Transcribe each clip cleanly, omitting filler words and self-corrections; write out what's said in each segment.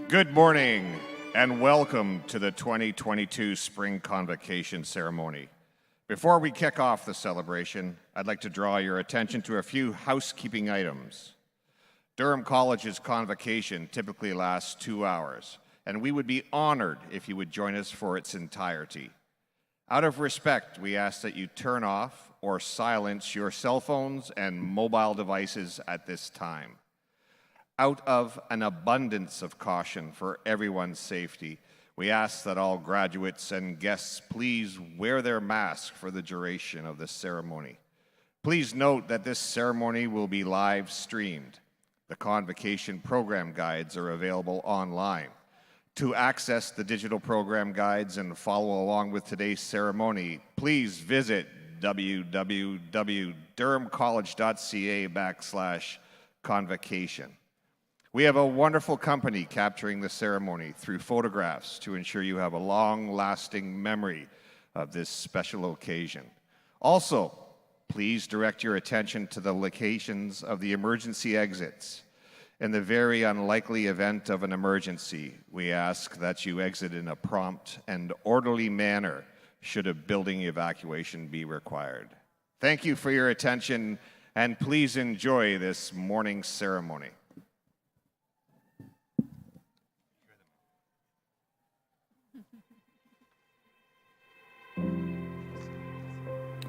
Good morning and welcome to the 2022 Spring Convocation ceremony. Before we kick off the celebration, I'd like to draw your attention to a few housekeeping items. Durham College's convocation typically lasts 2 hours, and we would be honored if you would join us for its entirety. Out of respect, we ask that you turn off or silence your cell phones and mobile devices at this time. Out of an abundance of caution for everyone's safety, we ask that all graduates and guests please wear their masks for the duration of the ceremony. Please note that this ceremony will be live streamed. The convocation program guides are available online. To access the digital program guides and follow along with today's ceremony, please visit www.durhamcollege.ca/convocation. We have a wonderful company capturing the ceremony through photographs to ensure you have a long-lasting memory of this special occasion. Also, please direct your attention to the locations of the emergency exits. In the very unlikely event of an emergency, we ask that you exit in a prompt and orderly manner should a building evacuation be required. Thank you for your attention, and please enjoy this morning's ceremony.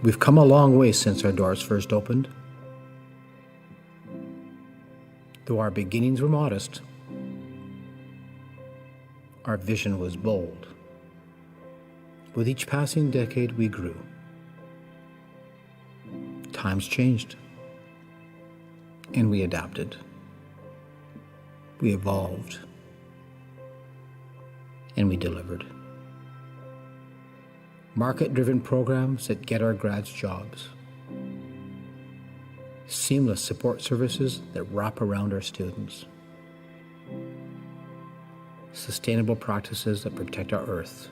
We've come a long way since our doors first opened. Though our beginnings were modest, our vision was bold. With each passing decade, we grew. Times changed, and we adapted. We evolved, and we delivered. Market-driven programs that get our grads jobs. Seamless support services that wrap around our students. Sustainable practices that protect our earth.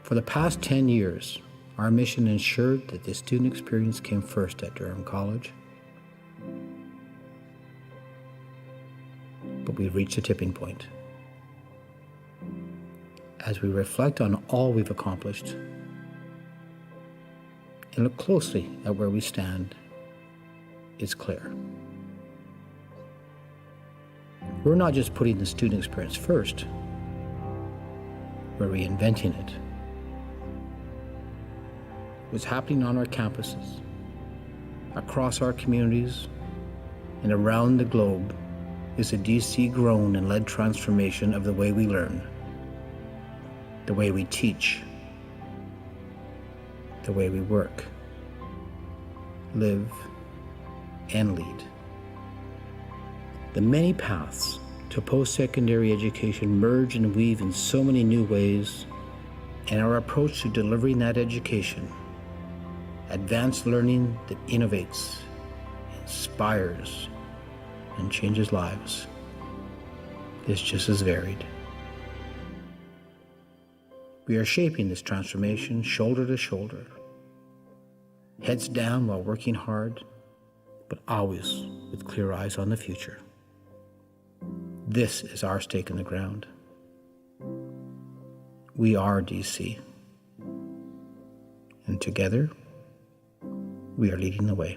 For the past 10 years, our mission ensured that the student experience came first at Durham College. But we've reached a tipping point. As we reflect on all we've accomplished and look closely at where we stand, it's clear. We're not just putting the student experience first, we're reinventing it. What's happening on our campuses, across our communities, and around the globe is a DC-grown and led transformation of the way we learn, the way we teach, the way we work, live, and lead. The many paths to post-secondary education merge and weave in so many new ways, and our approach to delivering that education, advanced learning that innovates, inspires, and changes lives, is just as varied. We are shaping this transformation shoulder to shoulder, heads down while working hard, but always with clear eyes on the future. This is our stake in the ground. We are DC, and together, we are leading the way.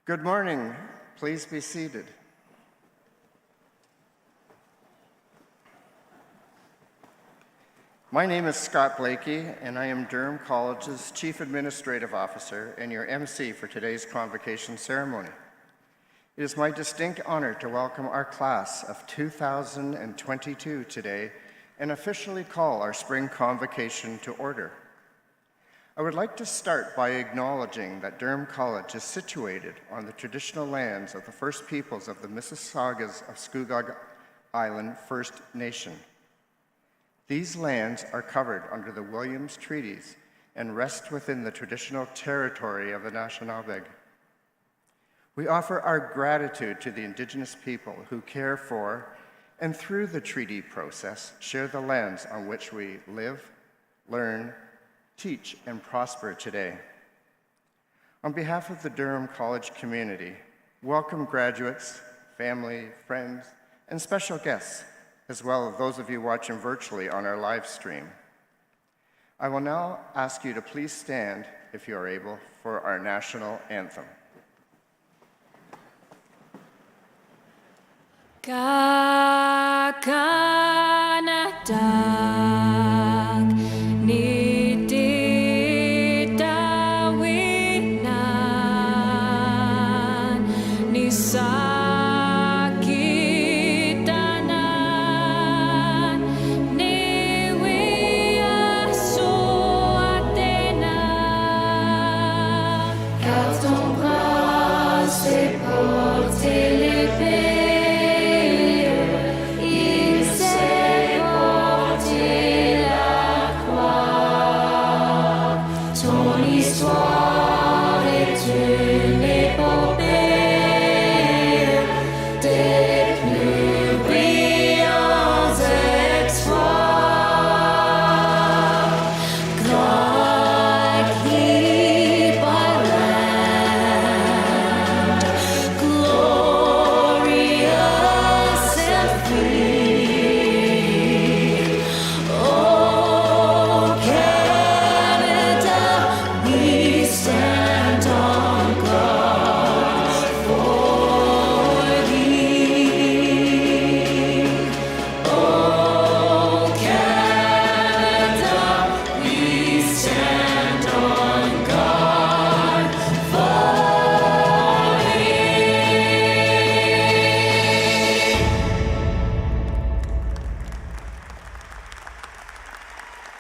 Good morning. Please be seated. My name is Scott Blakey, and I am Durham College's Chief Administrative Officer and your MC for today's Convocation ceremony. It is my distinct honor to welcome our class of 2022 today and officially call our spring Convocation to order. I would like to start by acknowledging that Durham College is situated on the traditional lands of the First Peoples of the Mississaugas of Scugog Island First Nation. These lands are covered under the Williams Treaties and rest within the traditional territory of the Anishinaabe. We offer our gratitude to the Indigenous people who care for and through the treaty process share the lands on which we live, learn, teach, and prosper today. On behalf of the Durham College community, welcome graduates, family, friends, and special guests, as well as those of you watching virtually on our live stream. I will now ask you to please stand, if you are able, for our national anthem. Ka kanadag ni ditawinan ni sakitanan ni wiasuatenan. Car ton bras c'est porter l'épée.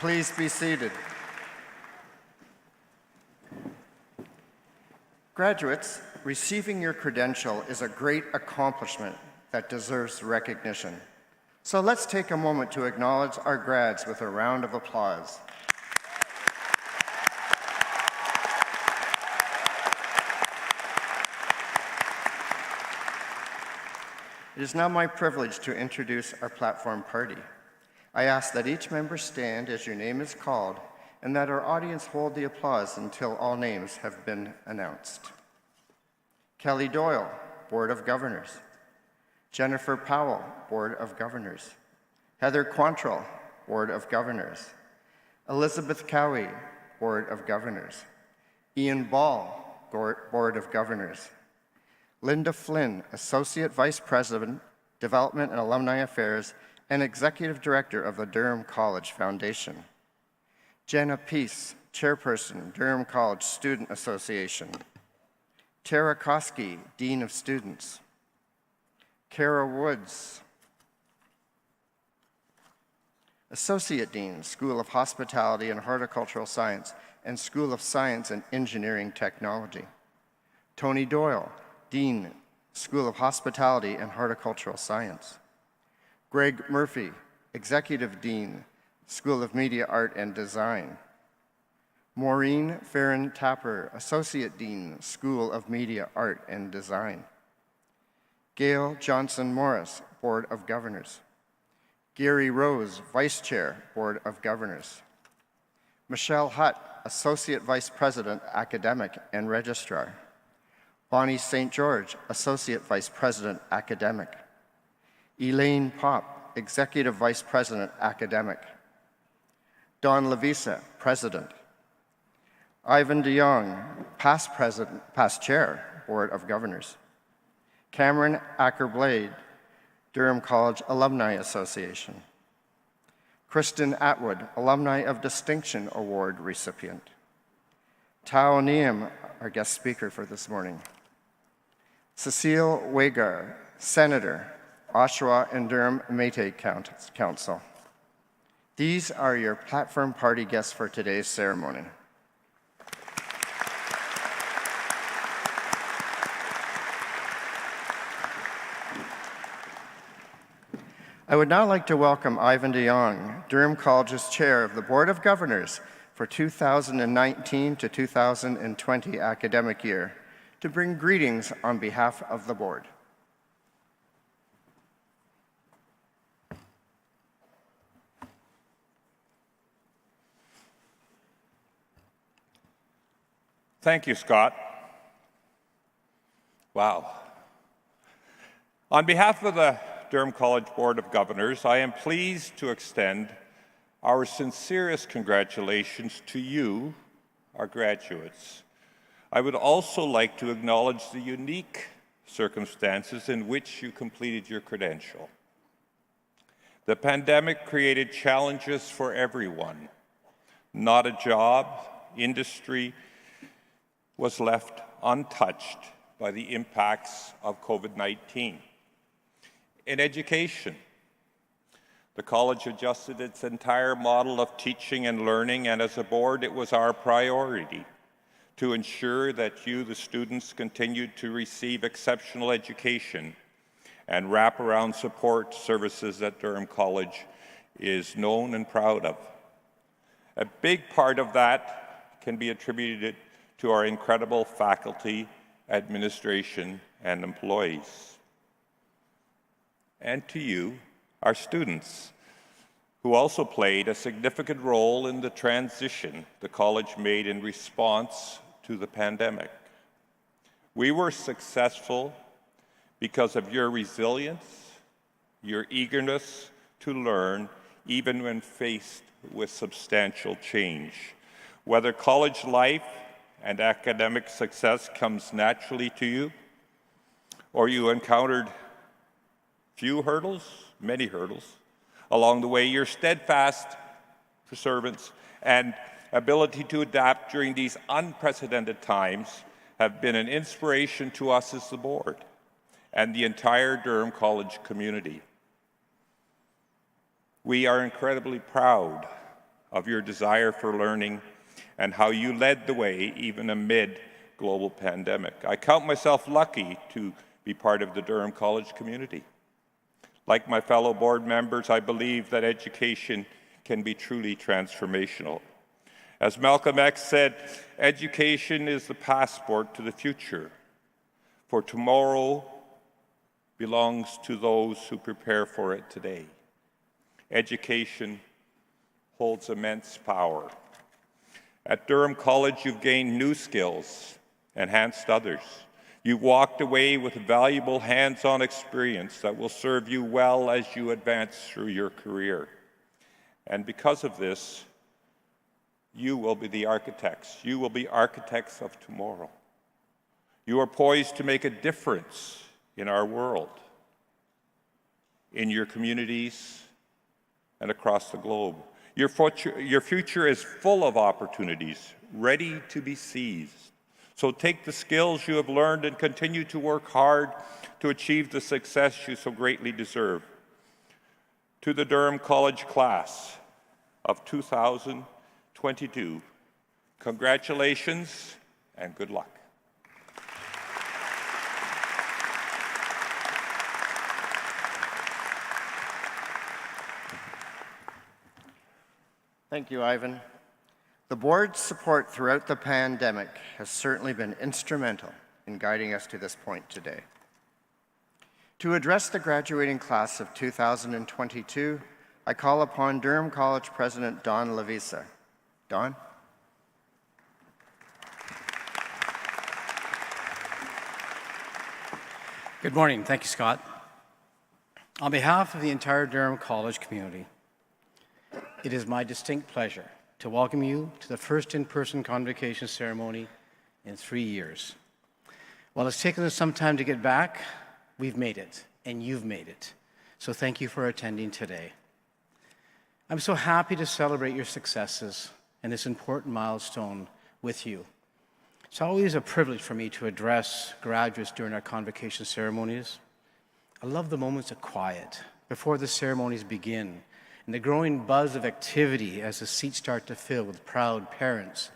Please be seated. Graduates, receiving your credential is a great accomplishment that deserves recognition. So let's take a moment to acknowledge our grads with a round of applause. It is now my privilege to introduce our platform party. I ask that each member stand as your name is called and that our audience hold the applause until all names have been announced. Kelly Doyle, Board of Governors. Jennifer Powell, Board of Governors. Heather Quantrill, Board of Governors. Elizabeth Cowie, Board of Governors. Ian Ball, Board of Governors. Linda Flynn, Associate Vice President, Development and Alumni Affairs, and Executive Director of the Durham College Foundation. Jenna Peace, Chairperson, Durham College Student Association. Tara Koski, Dean of Students. Kara Woods, Associate Dean, School of Hospitality and Horticultural Science and School of Science and Engineering Technology. Tony Doyle, Dean, School of Hospitality and Horticultural Science. Greg Murphy, Executive Dean, School of Media Art and Design. Maureen Farron Tapper, Associate Dean, School of Media Art and Design. Gail Johnson Morris, Board of Governors. Gary Rose, Vice Chair, Board of Governors. Michelle Hutt, Associate Vice President, Academic and Registrar. Bonnie St. George, Associate Vice President, Academic. Elaine Pop, Executive Vice President, Academic. Don Levisa, President. Ivan DeYoung, Past Chair, Board of Governors. Cameron Ackerblade, Durham College Alumni Association. Kristen Atwood, Alumni of Distinction Award recipient. Tao Niem, our guest speaker for this morning. Cecile Wagar, Senator, Oshawa and Durham Métis Council. These are your platform party guests for today's ceremony. I would now like to welcome Ivan DeYoung, Durham College's Chair of the Board of Governors, for 2019 to 2020 academic year to bring greetings on behalf of the board. Thank you, Scott. Wow. On behalf of the Durham College Board of Governors, I am pleased to extend our sincerest congratulations to you, our graduates. I would also like to acknowledge the unique circumstances in which you completed your credential. The pandemic created challenges for everyone. Not a job, industry was left untouched by the impacts of COVID-19. In education, the college adjusted its entire model of teaching and learning, and as a board, it was our priority to ensure that you, the students, continued to receive exceptional education and wraparound support services that Durham College is known and proud of. A big part of that can be attributed to our incredible faculty, administration, and employees. And to you, our students, who also played a significant role in the transition the college made in response to the pandemic. We were successful because of your resilience, your eagerness to learn, even when faced with substantial change. Whether college life and academic success comes naturally to you, or you encountered few hurdles, many hurdles, along the way, your steadfast perseverance and ability to adapt during these unprecedented times have been an inspiration to us as the board and the entire Durham College community. We are incredibly proud of your desire for learning and how you led the way even amid global pandemic. I count myself lucky to be part of the Durham College community. Like my fellow board members, I believe that education can be truly transformational. As Malcolm X said, education is the passport to the future, for tomorrow belongs to those who prepare for it today. Education holds immense power. At Durham College, you've gained new skills, enhanced others. You walked away with valuable hands-on experience that will serve you well as you advance through your career. And because of this, you will be the architects. You will be architects of tomorrow. You are poised to make a difference in our world, in your communities, and across the globe. Your future is full of opportunities, ready to be seized. So take the skills you have learned and continue to work hard to achieve the success you so greatly deserve. To the Durham College class of 2022, congratulations and good luck. Thank you, Ivan. The board's support throughout the pandemic has certainly been instrumental in guiding us to this point today. To address the graduating class of 2022, I call upon Durham College President Don Lavisa. Don? Good morning. Thank you, Scott. On behalf of the entire Durham College community, it is my distinct pleasure to welcome you to the first in-person convocation ceremony in 3 years. While it's taken us some time to get back, we've made it, and you've made it. So thank you for attending today. I'm so happy to celebrate your successes and this important milestone with you. It's always a privilege for me to address graduates during our convocation ceremonies. I love the moments of quiet before the ceremonies begin, and the growing buzz of activity as the seats start to fill with proud parents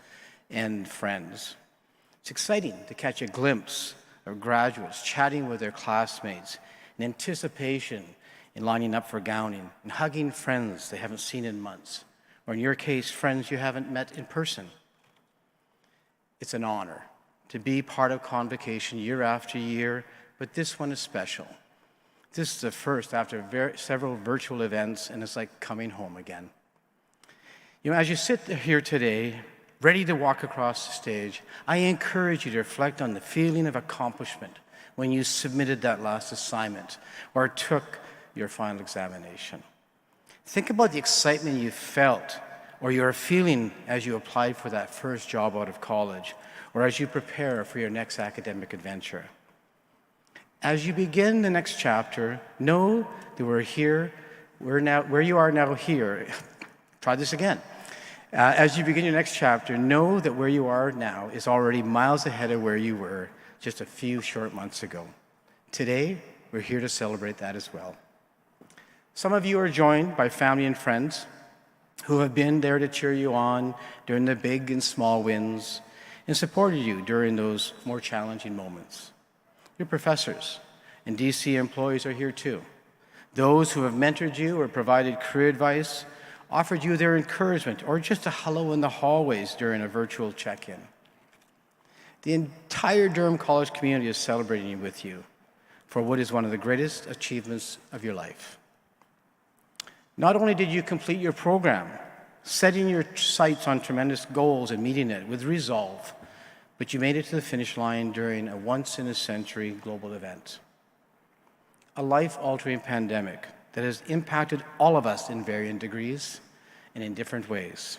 and friends. It's exciting to catch a glimpse of graduates chatting with their classmates in anticipation in lining up for gowning and hugging friends they haven't seen in months, or in your case, friends you haven't met in person. It's an honor to be part of Convocation year after year, but this one is special. This is the first after several virtual events, and it's like coming home again. You know, as you sit here today, ready to walk across the stage, I encourage you to reflect on the feeling of accomplishment when you submitted that last assignment or took your final examination. Think about the excitement you felt or you're feeling as you applied for that first job out of college or as you prepare for your next academic adventure. As you begin the next chapter, know that we're now where you are now here. Try this again. As you begin your next chapter, know that where you are now is already miles ahead of where you were just a few short months ago. Today, we're here to celebrate that as well. Some of you are joined by family and friends who have been there to cheer you on during the big and small wins and supported you during those more challenging moments. Your professors and DC employees are here too. Those who have mentored you or provided career advice, offered you their encouragement, or just a hello in the hallways during a virtual check-in. The entire Durham College community is celebrating with you for what is one of the greatest achievements of your life. Not only did you complete your program, setting your sights on tremendous goals and meeting it with resolve, but you made it to the finish line during a once-in-a-century global event. A life-altering pandemic that has impacted all of us in varying degrees and in different ways.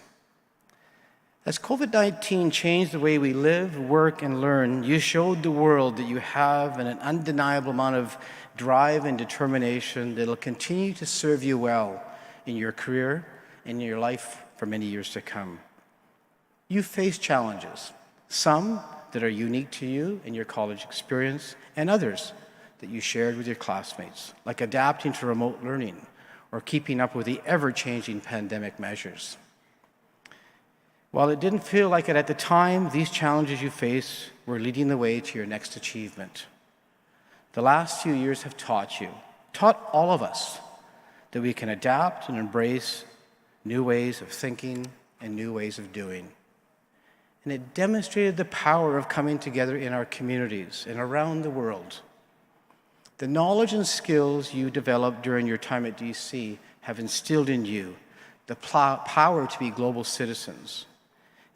As COVID-19 changed the way we live, work, and learn, you showed the world that you have an undeniable amount of drive and determination that will continue to serve you well in your career and in your life for many years to come. You face challenges, some that are unique to you and your college experience, and others that you shared with your classmates, like adapting to remote learning or keeping up with the ever-changing pandemic measures. While it didn't feel like it at the time, these challenges you face were leading the way to your next achievement. The last few years have taught all of us, that we can adapt and embrace new ways of thinking and new ways of doing. And it demonstrated the power of coming together in our communities and around the world. The knowledge and skills you developed during your time at DC have instilled in you the power to be global citizens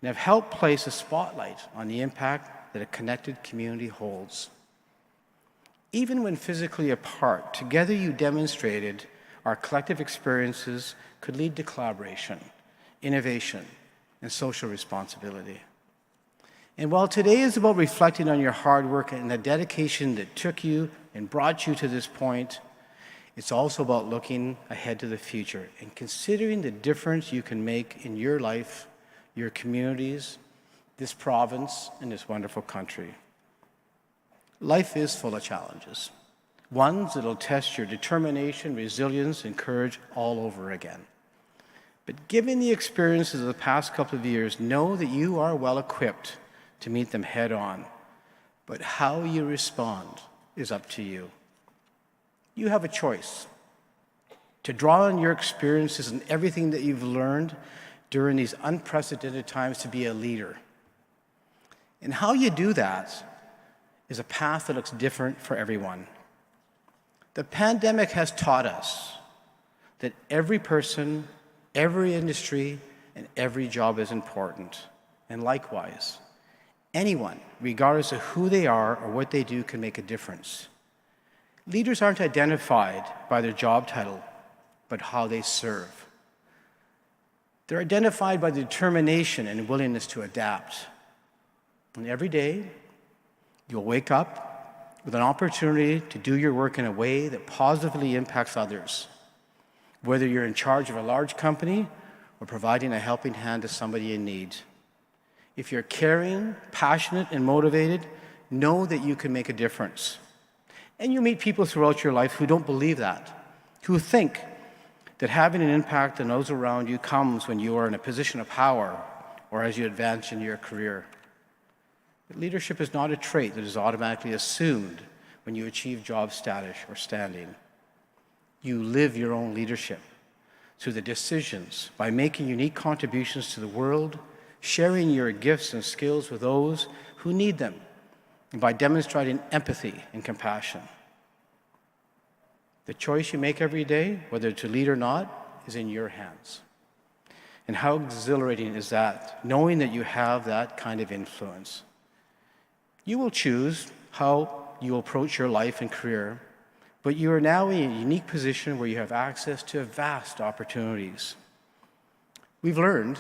and have helped place a spotlight on the impact that a connected community holds. Even when physically apart, together you demonstrated our collective experiences could lead to collaboration, innovation, and social responsibility. And while today is about reflecting on your hard work and the dedication that took you and brought you to this point, it's also about looking ahead to the future and considering the difference you can make in your life, your communities, this province, and this wonderful country. Life is full of challenges, ones that will test your determination, resilience, and courage all over again. But given the experiences of the past couple of years, know that you are well equipped to meet them head on. But how you respond is up to you. You have a choice to draw on your experiences and everything that you've learned during these unprecedented times to be a leader. And how you do that is a path that looks different for everyone. The pandemic has taught us that every person, every industry, and every job is important. And likewise, anyone, regardless of who they are or what they do, can make a difference. Leaders aren't identified by their job title, but how they serve. They're identified by the determination and willingness to adapt. And every day, you'll wake up with an opportunity to do your work in a way that positively impacts others, whether you're in charge of a large company or providing a helping hand to somebody in need. If you're caring, passionate, and motivated, know that you can make a difference. And you meet people throughout your life who don't believe that, who think that having an impact on those around you comes when you are in a position of power or as you advance in your career. But leadership is not a trait that is automatically assumed when you achieve job status or standing. You live your own leadership. through the decisions, by making unique contributions to the world, sharing your gifts and skills with those who need them, and by demonstrating empathy and compassion. The choice you make every day, whether to lead or not, is in your hands. And how exhilarating is that, knowing that you have that kind of influence? You will choose how you approach your life and career, but you are now in a unique position where you have access to vast opportunities. We've learned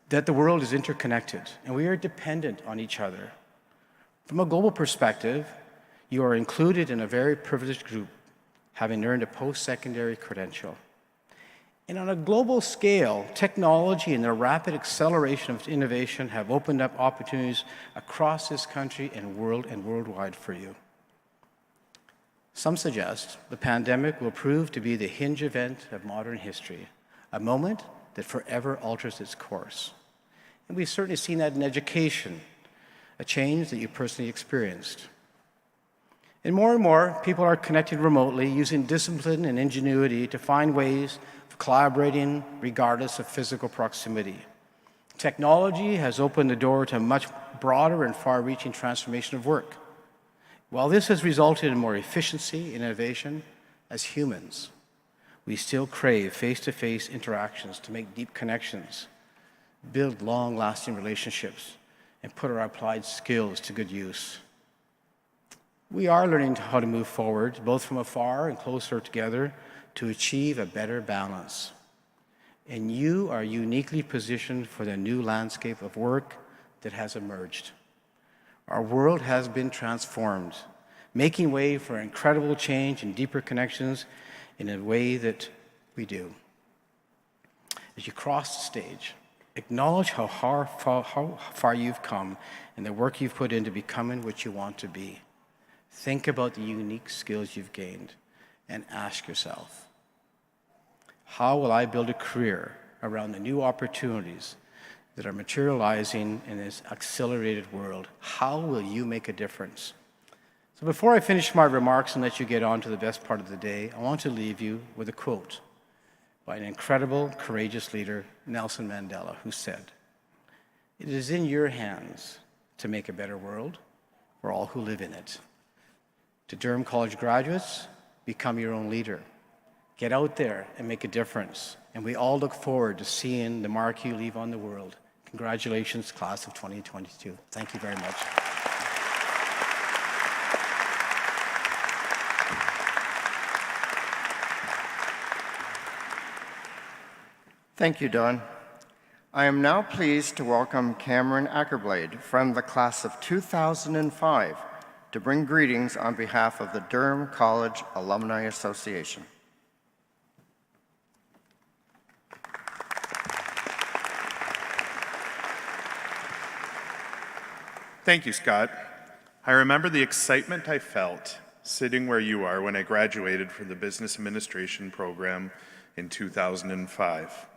that the world is interconnected, and we are dependent on each other. From a global perspective, you are included in a very privileged group, having earned a post-secondary credential. And on a global scale, technology and the rapid acceleration of innovation have opened up opportunities across this country and worldwide for you. Some suggest the pandemic will prove to be the hinge event of modern history, a moment that forever alters its course. And we've certainly seen that in education, a change that you personally experienced. And more, people are connected remotely, using discipline and ingenuity to find ways of collaborating regardless of physical proximity. Technology has opened the door to a much broader and far-reaching transformation of work. While this has resulted in more efficiency and innovation, as humans, we still crave face-to-face interactions to make deep connections, build long-lasting relationships, and put our applied skills to good use. We are learning how to move forward, both from afar and closer together, to achieve a better balance. And you are uniquely positioned for the new landscape of work that has emerged. Our world has been transformed, making way for incredible change and deeper connections in a way that we do. As you cross the stage, acknowledge how far you've come and the work you've put into becoming what you want to be. Think about the unique skills you've gained and ask yourself, how will I build a career around the new opportunities that are materializing in this accelerated world? How will you make a difference? So before I finish my remarks and let you get on to the best part of the day, I want to leave you with a quote by an incredible, courageous leader, Nelson Mandela, who said, "It is in your hands to make a better world for all who live in it." To Durham College graduates, become your own leader. Get out there and make a difference. And we all look forward to seeing the mark you leave on the world. Congratulations, class of 2022. Thank you very much. Thank you, Don. I am now pleased to welcome Cameron Ackerblade from the class of 2005 to bring greetings on behalf of the Durham College Alumni Association. Thank you, Scott. I remember the excitement I felt sitting where you are when I graduated from the Business Administration program in 2005.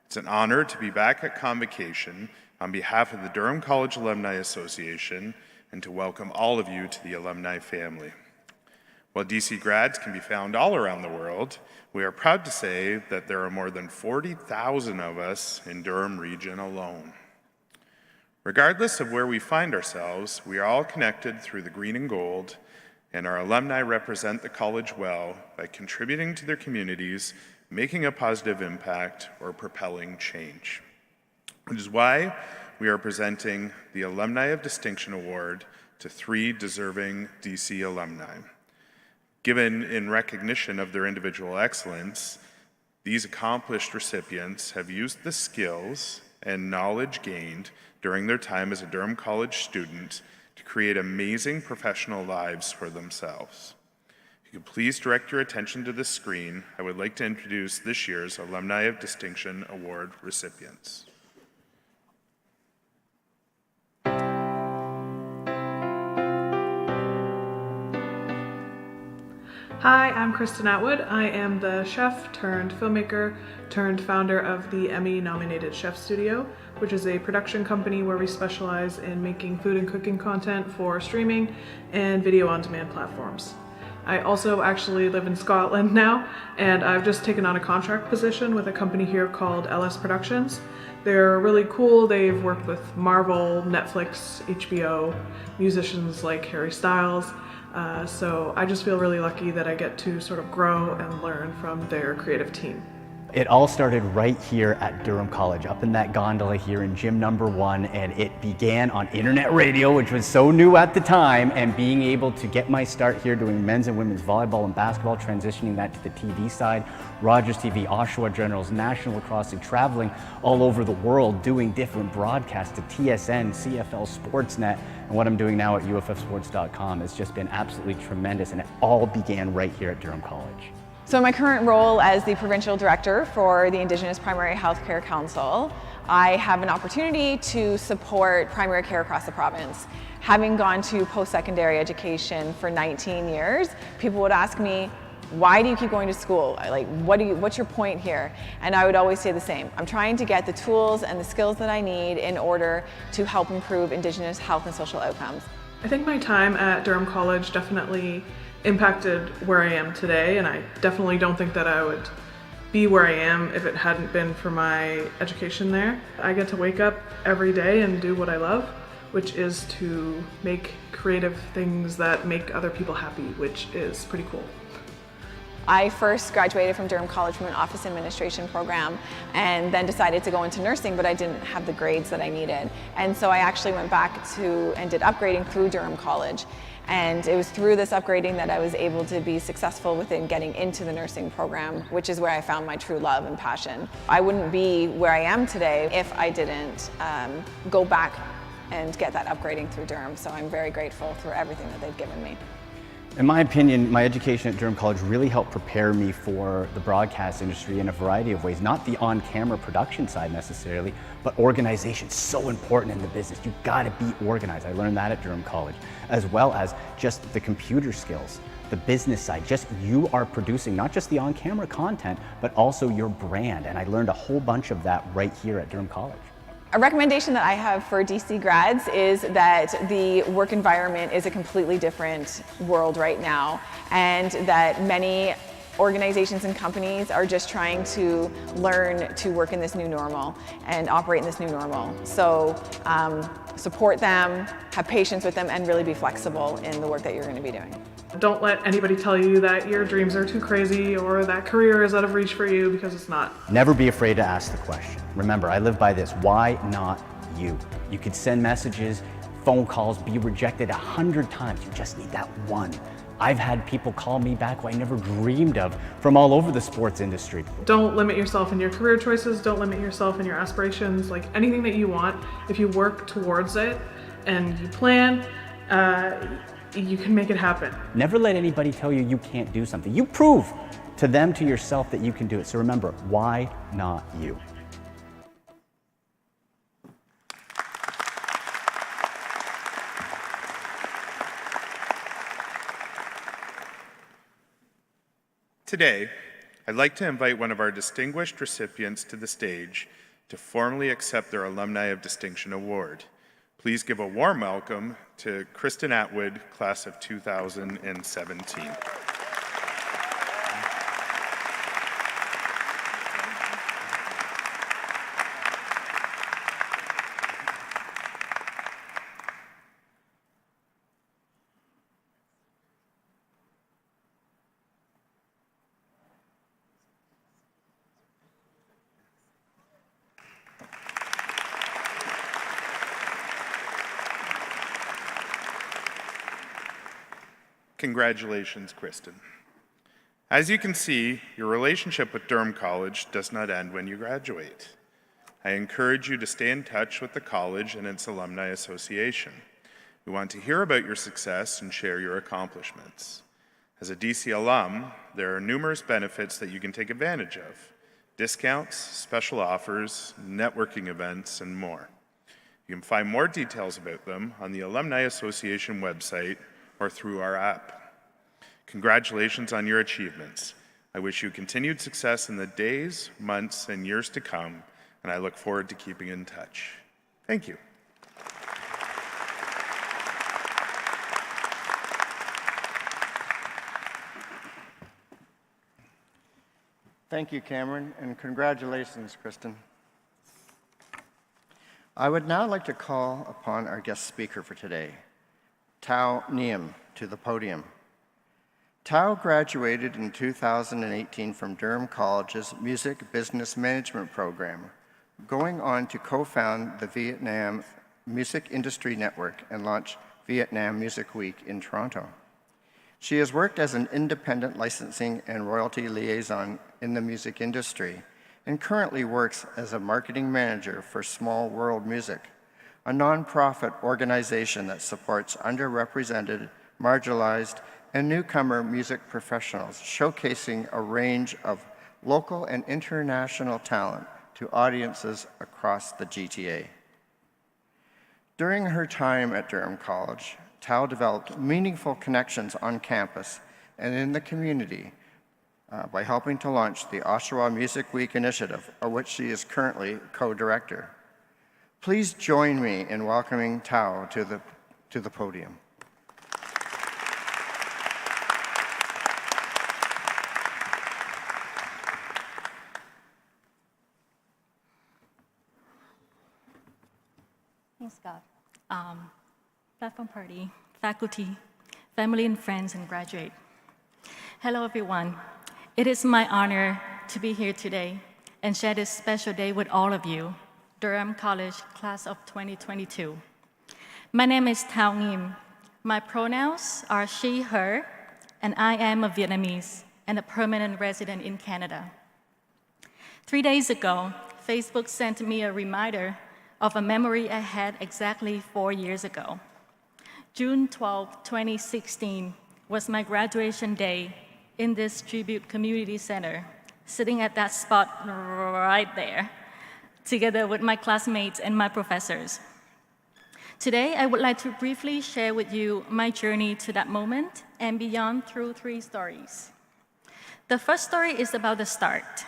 It's an honor to be back at Convocation on behalf of the Durham College Alumni Association and to welcome all of you to the alumni family. While DC grads can be found all around the world, we are proud to say that there are more than 40,000 of us in Durham region alone. Regardless of where we find ourselves, we are all connected through the green and gold, and our alumni represent the college well by contributing to their communities, making a positive impact, or propelling change. Which is why we are presenting the Alumni of Distinction Award to 3 deserving DC alumni. Given in recognition of their individual excellence, these accomplished recipients have used the skills and knowledge gained during their time as a Durham College student to create amazing professional lives for themselves. If you could please direct your attention to this screen, I would like to introduce this year's Alumni of Distinction Award recipients. Hi, I'm Kristen Atwood. I am the chef turned filmmaker turned founder of the Emmy-nominated Chef Studio, which is a production company where we specialize in making food and cooking content for streaming and video on-demand platforms. I also actually live in Scotland now, and I've just taken on a contract position with a company here called LS Productions. They're really cool. They've worked with Marvel, Netflix, HBO, musicians like Harry Styles. So I just feel really lucky that I get to sort of grow and learn from their creative team. It all started right here at Durham College, up in that gondola here in gym number 1, and it began on internet radio, which was so new at the time, and being able to get my start here doing men's and women's volleyball and basketball, transitioning that to the TV side, Rogers TV, Oshawa Generals, National Lacrosse, and traveling all over the world doing different broadcasts to TSN, CFL Sportsnet, and what I'm doing now at uffsports.com has just been absolutely tremendous, and it all began right here at Durham College. So in my current role as the Provincial Director for the Indigenous Primary Healthcare Council, I have an opportunity to support primary care across the province. Having gone to post-secondary education for 19 years, people would ask me, why do you keep going to school? Like, what's your point here? And I would always say the same. I'm trying to get the tools and the skills that I need in order to help improve Indigenous health and social outcomes. I think my time at Durham College definitely impacted where I am today, and I definitely don't think that I would be where I am if it hadn't been for my education there. I get to wake up every day and do what I love, which is to make creative things that make other people happy, which is pretty cool. I first graduated from Durham College from an office administration program and then decided to go into nursing, but I didn't have the grades that I needed. And so I actually went back to and did upgrading through Durham College. And it was through this upgrading that I was able to be successful within getting into the nursing program, which is where I found my true love and passion. I wouldn't be where I am today if I didn't go back and get that upgrading through Durham. So I'm very grateful for everything that they've given me. In my opinion, my education at Durham College really helped prepare me for the broadcast industry in a variety of ways, not the on-camera production side necessarily, but organization is so important in the business. You've got to be organized. I learned that at Durham College, as well as just the computer skills, the business side, just you are producing not just the on-camera content, but also your brand. And I learned a whole bunch of that right here at Durham College. A recommendation that I have for DC grads is that the work environment is a completely different world right now, and that many organizations and companies are just trying to learn to work in this new normal and operate in this new normal. So support them, have patience with them, and really be flexible in the work that you're going to be doing. Don't let anybody tell you that your dreams are too crazy or that career is out of reach for you, because it's not. Never be afraid to ask the question. Remember, I live by this, why not you? You could send messages, phone calls, be rejected 100 times. You just need that one. I've had people call me back who I never dreamed of from all over the sports industry. Don't limit yourself in your career choices. Don't limit yourself in your aspirations. Like anything that you want, if you work towards it and you plan, you can make it happen. Never let anybody tell you you can't do something. You prove to them, to yourself, that you can do it. So remember, why not you? Today, I'd like to invite one of our distinguished recipients to the stage to formally accept their Alumni of Distinction Award. Please give a warm welcome to Kristen Atwood, class of 2017. Congratulations, Kristen. As you can see, your relationship with Durham College does not end when you graduate. I encourage you to stay in touch with the college and its Alumni Association. We want to hear about your success and share your accomplishments. As a DC alum, there are numerous benefits that you can take advantage of: discounts, special offers, networking events, and more. You can find more details about them on the Alumni Association website or through our app. Congratulations on your achievements. I wish you continued success in the days, months, and years to come, and I look forward to keeping in touch. Thank you. Thank you, Cameron, and congratulations, Kristen. I would now like to call upon our guest speaker for today, Tao Niem, to the podium. Tao graduated in 2018 from Durham College's Music Business Management program, going on to co-found the Vietnam Music Industry Network and launch Vietnam Music Week in Toronto. She has worked as an independent licensing and royalty liaison in the music industry and currently works as a marketing manager for Small World Music, a nonprofit organization that supports underrepresented, marginalized, and newcomer music professionals, showcasing a range of local and international talent to audiences across the GTA. During her time at Durham College, Tao developed meaningful connections on campus and in the community by helping to launch the Oshawa Music Week initiative, of which she is currently co-director. Please join me in welcoming Tao to the podium. Thanks, Scott. Platform party, faculty, family and friends, and graduate. Hello, everyone. It is my honor to be here today and share this special day with all of you, Durham College class of 2022. My name is Thao Ngim. My pronouns are she, her, and I am a Vietnamese and a permanent resident in Canada. 3 days ago, Facebook sent me a reminder of a memory I had exactly 4 years ago. June 12, 2016 was my graduation day in this Tribute Community Center, sitting at that spot right there, together with my classmates and my professors. Today, I would like to briefly share with you my journey to that moment and beyond through 3 stories. The first story is about the start.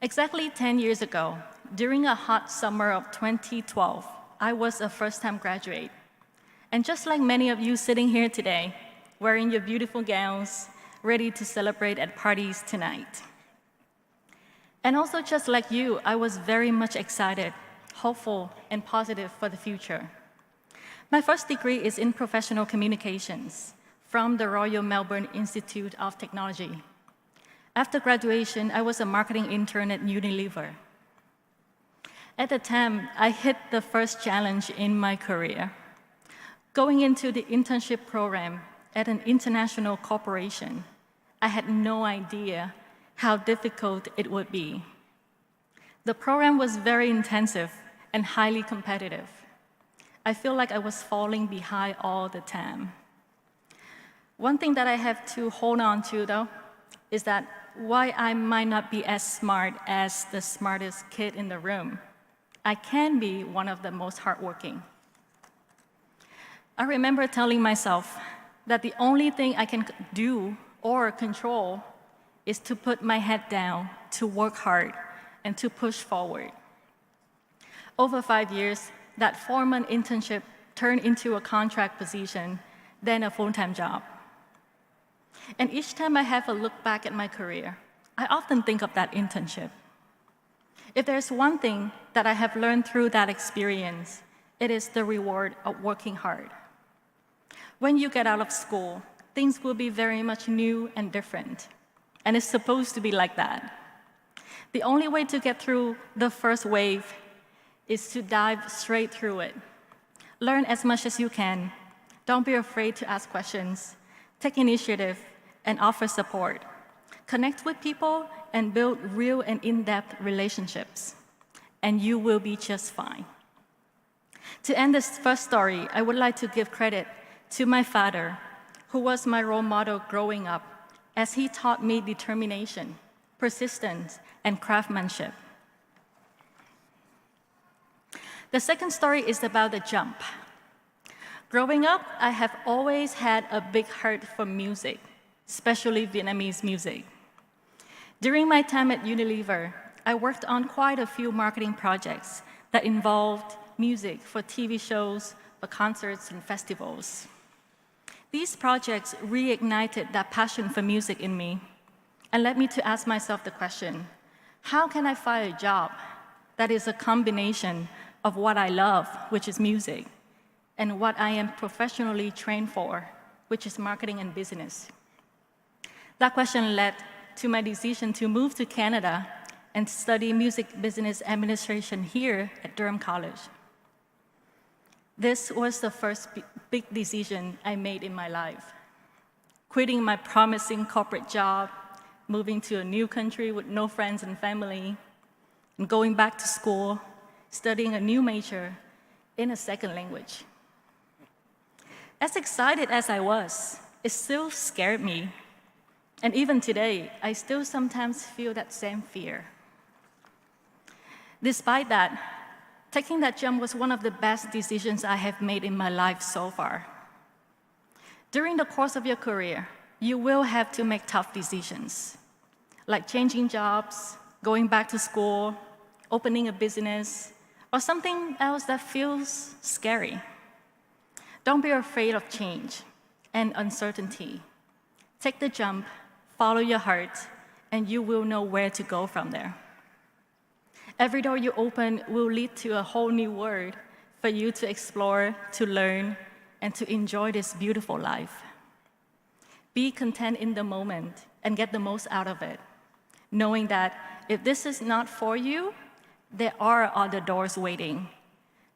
Exactly 10 years ago, during a hot summer of 2012, I was a first-time graduate. And just like many of you sitting here today, wearing your beautiful gowns, ready to celebrate at parties tonight. And also just like you, I was very much excited, hopeful, and positive for the future. My first degree is in professional communications from the Royal Melbourne Institute of Technology. After graduation, I was a marketing intern at Unilever. At the time, I hit the first challenge in my career. Going into the internship program at an international corporation, I had no idea how difficult it would be. The program was very intensive and highly competitive. I feel like I was falling behind all the time. One thing that I have to hold on to, though, is that while I might not be as smart as the smartest kid in the room, I can be one of the most hardworking. I remember telling myself that the only thing I can do or control is to put my head down, to work hard, and to push forward. Over 5 years, that 4-month internship turned into a contract position, then a full-time job. And each time I have a look back at my career, I often think of that internship. If there's one thing that I have learned through that experience, it is the reward of working hard. When you get out of school, things will be very much new and different, and it's supposed to be like that. The only way to get through the first wave is to dive straight through it. Learn as much as you can. Don't be afraid to ask questions. Take initiative and offer support. Connect with people and build real and in-depth relationships, and you will be just fine. To end this first story, I would like to give credit to my father, who was my role model growing up, as he taught me determination, persistence, and craftsmanship. The second story is about the jump. Growing up, I have always had a big heart for music, especially Vietnamese music. During my time at Unilever, I worked on quite a few marketing projects that involved music for TV shows, for concerts, and festivals. These projects reignited that passion for music in me, and led me to ask myself the question, how can I find a job that is a combination of what I love, which is music, and what I am professionally trained for, which is marketing and business? That question led to my decision to move to Canada and study music business administration here at Durham College. This was the first big decision I made in my life. Quitting my promising corporate job, moving to a new country with no friends and family, and going back to school, studying a new major in a second language. As excited as I was, it still scared me. And even today, I still sometimes feel that same fear. Despite that, taking that jump was one of the best decisions I have made in my life so far. During the course of your career, you will have to make tough decisions, like changing jobs, going back to school, opening a business, or something else that feels scary. Don't be afraid of change and uncertainty. Take the jump, follow your heart, and you will know where to go from there. Every door you open will lead to a whole new world for you to explore, to learn, and to enjoy this beautiful life. Be content in the moment and get the most out of it, knowing that if this is not for you, there are other doors waiting,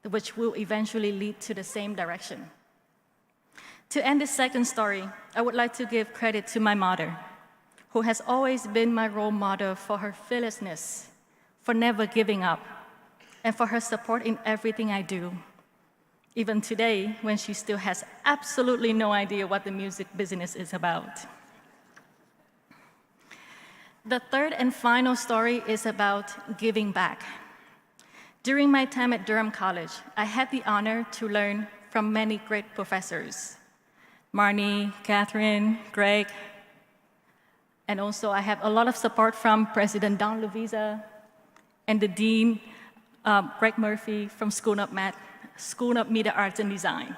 which will eventually lead to the same direction. To end this second story, I would like to give credit to my mother, who has always been my role model for her fearlessness, for never giving up, and for her support in everything I do. Even today, when she still has absolutely no idea what the music business is about. The third and final story is about giving back. During my time at Durham College, I had the honor to learn from many great professors. Marnie, Catherine, Greg, and also I have a lot of support from President Don Luvisa and the Dean, Greg Murphy from School of Media Arts and Design.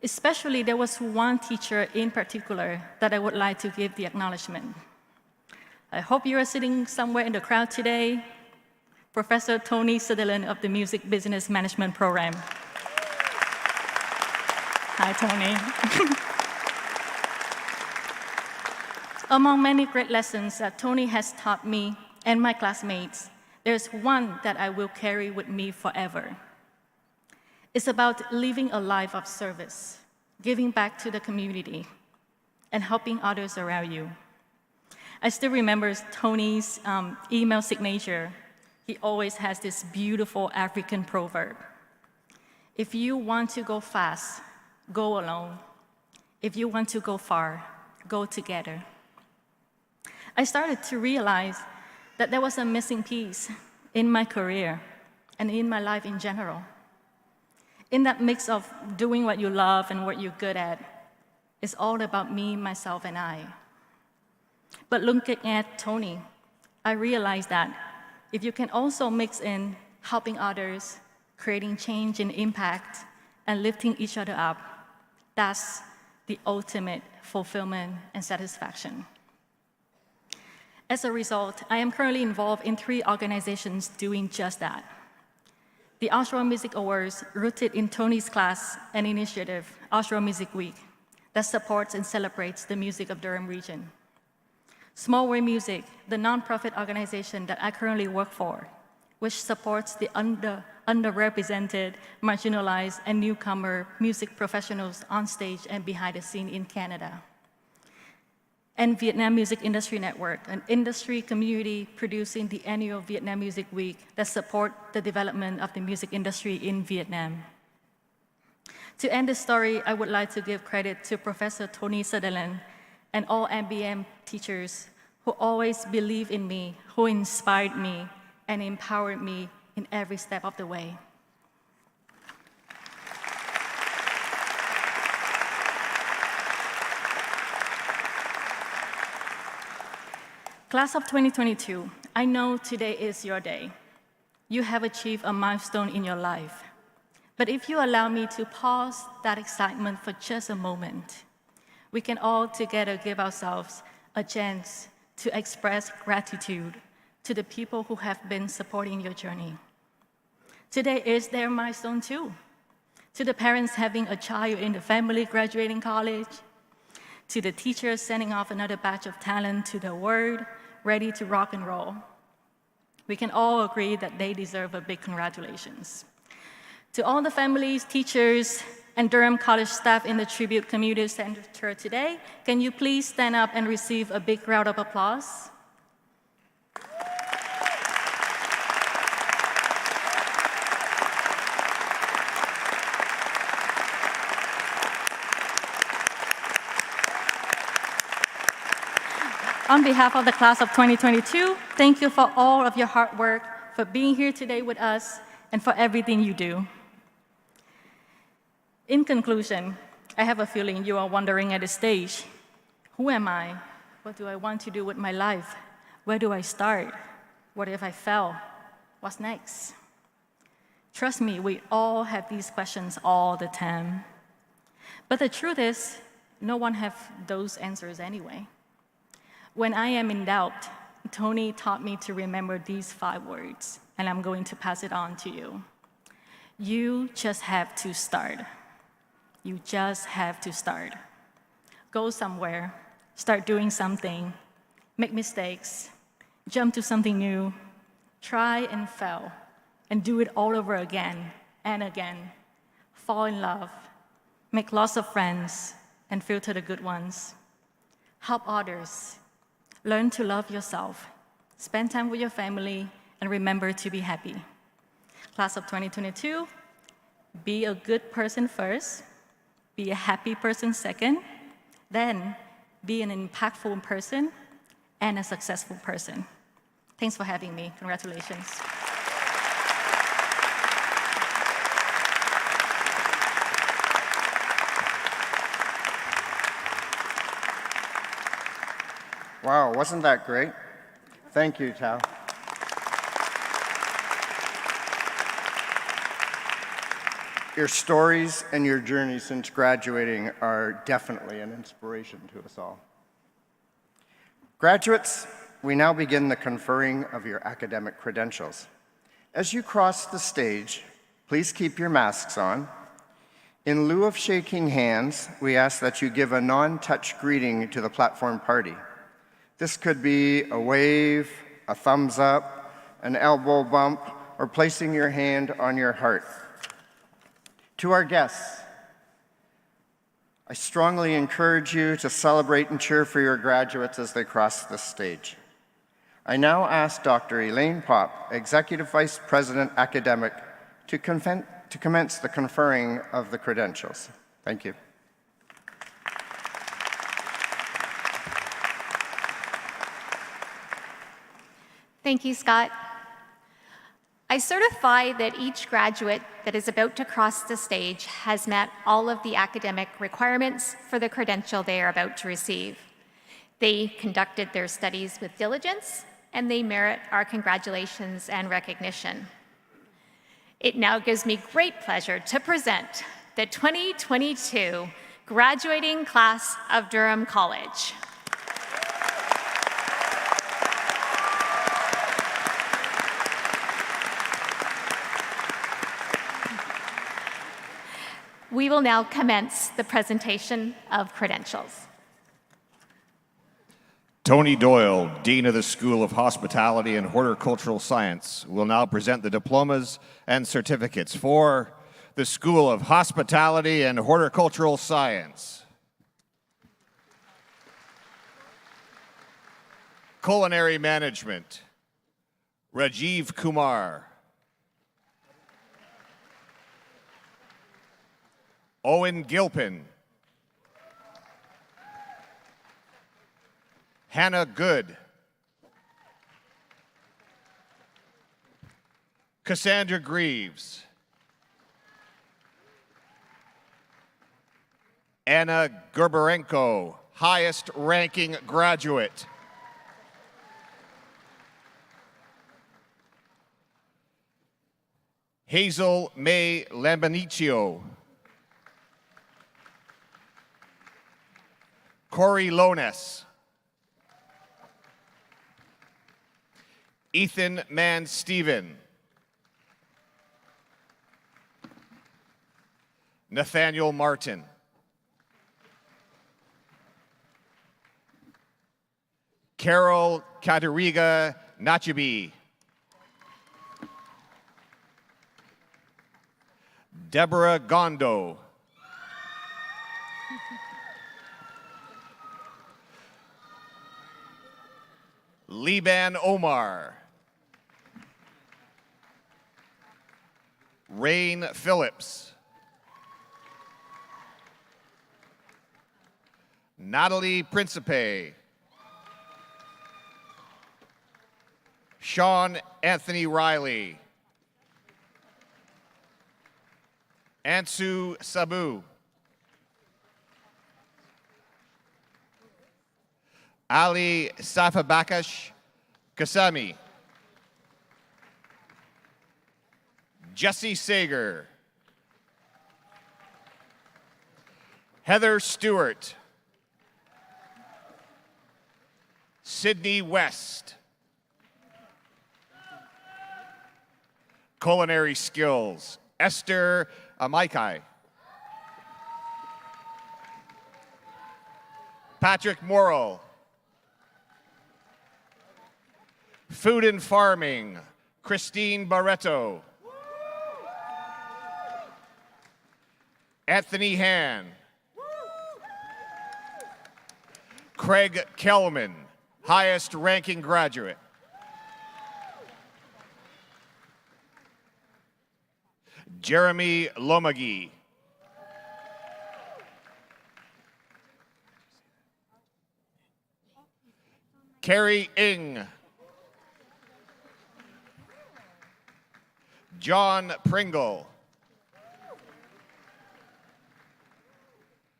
Especially, there was one teacher in particular that I would like to give the acknowledgement. I hope you are sitting somewhere in the crowd today, Professor Tony Sutherland of the Music Business Management Program. Hi, Tony. Among many great lessons that Tony has taught me and my classmates, there's one that I will carry with me forever. It's about living a life of service, giving back to the community, and helping others around you. I still remember Tony's email signature. He always has this beautiful African proverb. If you want to go fast, go alone. If you want to go far, go together. I started to realize that there was a missing piece in my career and in my life in general. In that mix of doing what you love and what you're good at, it's all about me, myself, and I. But looking at Tony, I realized that if you can also mix in helping others, creating change and impact, and lifting each other up, that's the ultimate fulfillment and satisfaction. As a result, I am currently involved in 3 organizations doing just that. The Oshawa Music Awards, rooted in Tony's class and initiative, Oshawa Music Week, that supports and celebrates the music of Durham region. Small Way Music, the nonprofit organization that I currently work for, which supports the underrepresented, marginalized, and newcomer music professionals on stage and behind the scene in Canada. And Vietnam Music Industry Network, an industry community producing the annual Vietnam Music Week that support the development of the music industry in Vietnam. To end this story, I would like to give credit to Professor Tony Sutherland and all MBM teachers who always believed in me, who inspired me, and empowered me in every step of the way. Class of 2022, I know today is your day. You have achieved a milestone in your life. But if you allow me to pause that excitement for just a moment, we can all together give ourselves a chance to express gratitude to the people who have been supporting your journey. Today is their milestone too. To the parents having a child in the family graduating college, to the teachers sending off another batch of talent to the world, ready to rock and roll. We can all agree that they deserve a big congratulations. To all the families, teachers, and Durham College staff in the Tribute Community Center today, can you please stand up and receive a big round of applause? On behalf of the class of 2022, thank you for all of your hard work, for being here today with us, and for everything you do. In conclusion, I have a feeling you are wondering at this stage, who am I? What do I want to do with my life? Where do I start? What if I fail? What's next? Trust me, we all have these questions all the time. But the truth is, no one has those answers anyway. When I am in doubt, Tony taught me to remember these 5 words, and I'm going to pass it on to you. You just have to start. You just have to start. Go somewhere, start doing something, make mistakes, jump to something new, try and fail, and do it all over again and again. Fall in love, make lots of friends, and filter the good ones. Help others. Learn to love yourself, spend time with your family, and remember to be happy. Class of 2022, be a good person first, be a happy person second, then be an impactful person and a successful person. Thanks for having me. Congratulations. Wow, wasn't that great? Thank you, Tao. Your stories and your journey since graduating are definitely an inspiration to us all. Graduates, we now begin the conferring of your academic credentials. As you cross the stage, please keep your masks on. In lieu of shaking hands, we ask that you give a non-touch greeting to the platform party. This could be a wave, a thumbs up, an elbow bump, or placing your hand on your heart. To our guests, I strongly encourage you to celebrate and cheer for your graduates as they cross the stage. I now ask Dr. Elaine Popp, Executive Vice President Academic, to commence the conferring of the credentials. Thank you. Thank you, Scott. I certify that each graduate that is about to cross the stage has met all of the academic requirements for the credential they are about to receive. They conducted their studies with diligence, and they merit our congratulations and recognition. It now gives me great pleasure to present the 2022 graduating class of Durham College. We will now commence the presentation of credentials. Tony Doyle, Dean of the School of Hospitality and Horticultural Science, will now present the diplomas and certificates for the School of Hospitality and Horticultural Science. Culinary Management, Rajiv Kumar. Owen Gilpin. Hannah Good. Cassandra Greaves. Anna Gerberenko, highest ranking graduate. Hazel May Lambaniccio. Corey Lones. Ethan Mann Steven. Nathaniel Martin. Carol Katariga Nachibi. Deborah Gondo. Liban Omar. Rain Phillips. Natalie Principe. Sean Anthony Riley. Ansu Sabu. Ali Safabakash Kasami. Jesse Sager. Heather Stewart. Sydney West. Culinary skills, Esther Amaikai. Patrick Morrill. Food and farming, Christine Barreto. Anthony Han. Craig Kelman, highest ranking graduate. Jeremy Lomagi. Carrie Ng. John Pringle.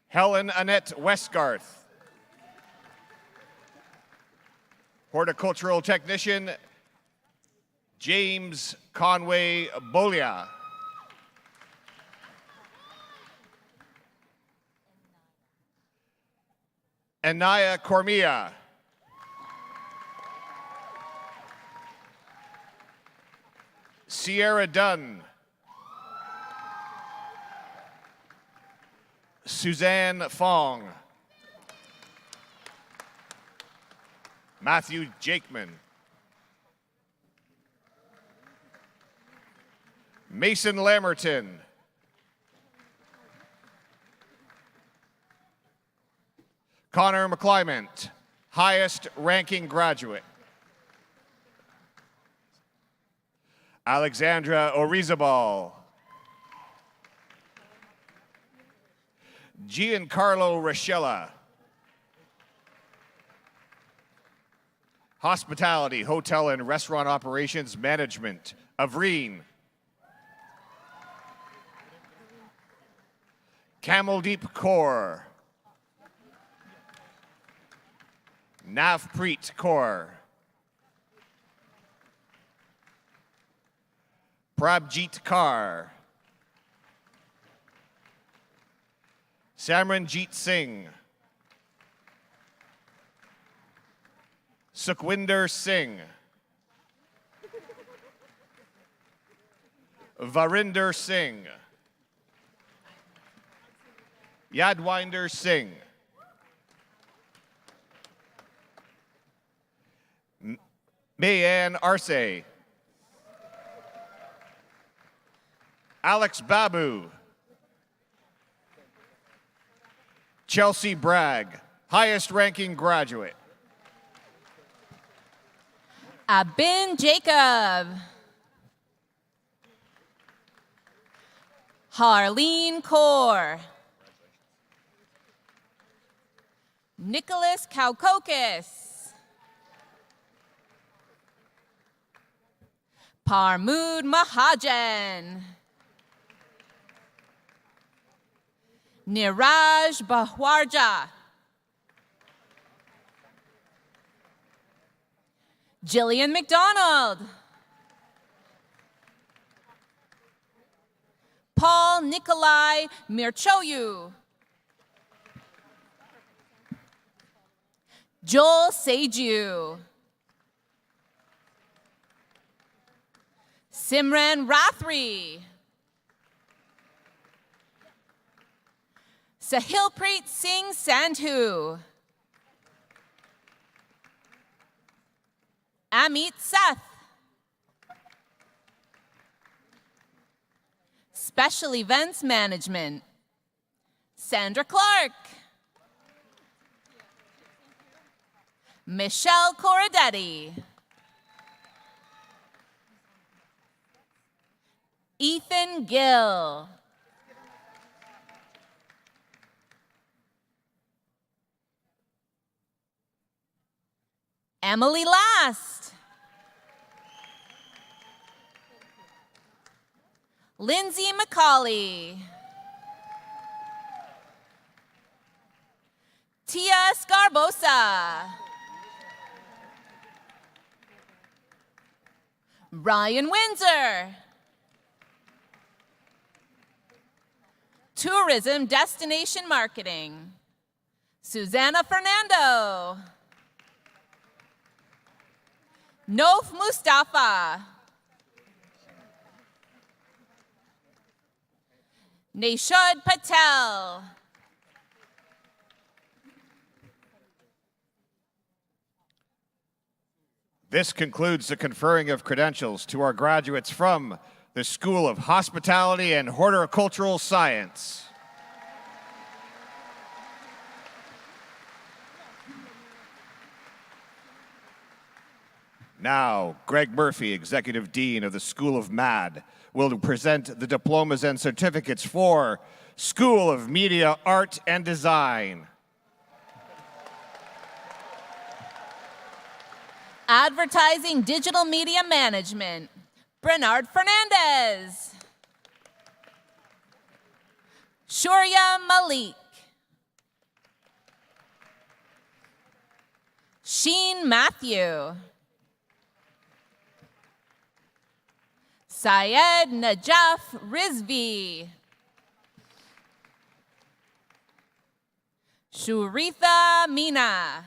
Helen Annette Westgarth. Horticultural technician James Conway Bolia. Anaya Cormia. Sierra Dunn. Suzanne Fong. Matthew Jakeman. Mason Lamerton. Connor McClymont, highest ranking graduate. Alexandra Orizabal. Giancarlo Rochella. Hospitality, Hotel and Restaurant Operations Management, Avreen. Kamaldeep Kaur. Navpreet Kaur. Prabjeet Kaur. Samranjeet Singh. Sukhwinder Singh. Varinder Singh. Yadwinder Singh. Mayanne Arce. Alex Babu. Chelsea Bragg, highest ranking graduate. Abin Jacob. Harleen Kaur. Nicholas Kaukokis. Parmood Mahajan. Niraj Bahwarja. Jillian McDonald. Paul Nikolai Mirchoyu. Joel Seju. Simran Rathri. Sahilpreet Singh Sandhu. Amit Seth. Special Events Management, Sandra Clark. Michelle Corradetti. Ethan Gill. Emily Last. Lindsay McCauley. Tia Scarbosa. Ryan Windsor. Tourism Destination Marketing, Susanna Fernando. Nof Mustafa. Nishad Patel. This concludes the conferring of credentials to our graduates from the School of Hospitality and Horticultural Science. Now, Greg Murphy, Executive Dean of the School of MAD, will present the diplomas and certificates for School of Media, Art, and Design. Advertising Digital Media Management, Bernard Fernandez. Shurya Malik. Sheen Matthew. Syed Najaf Rizvi. Shuritha Meena.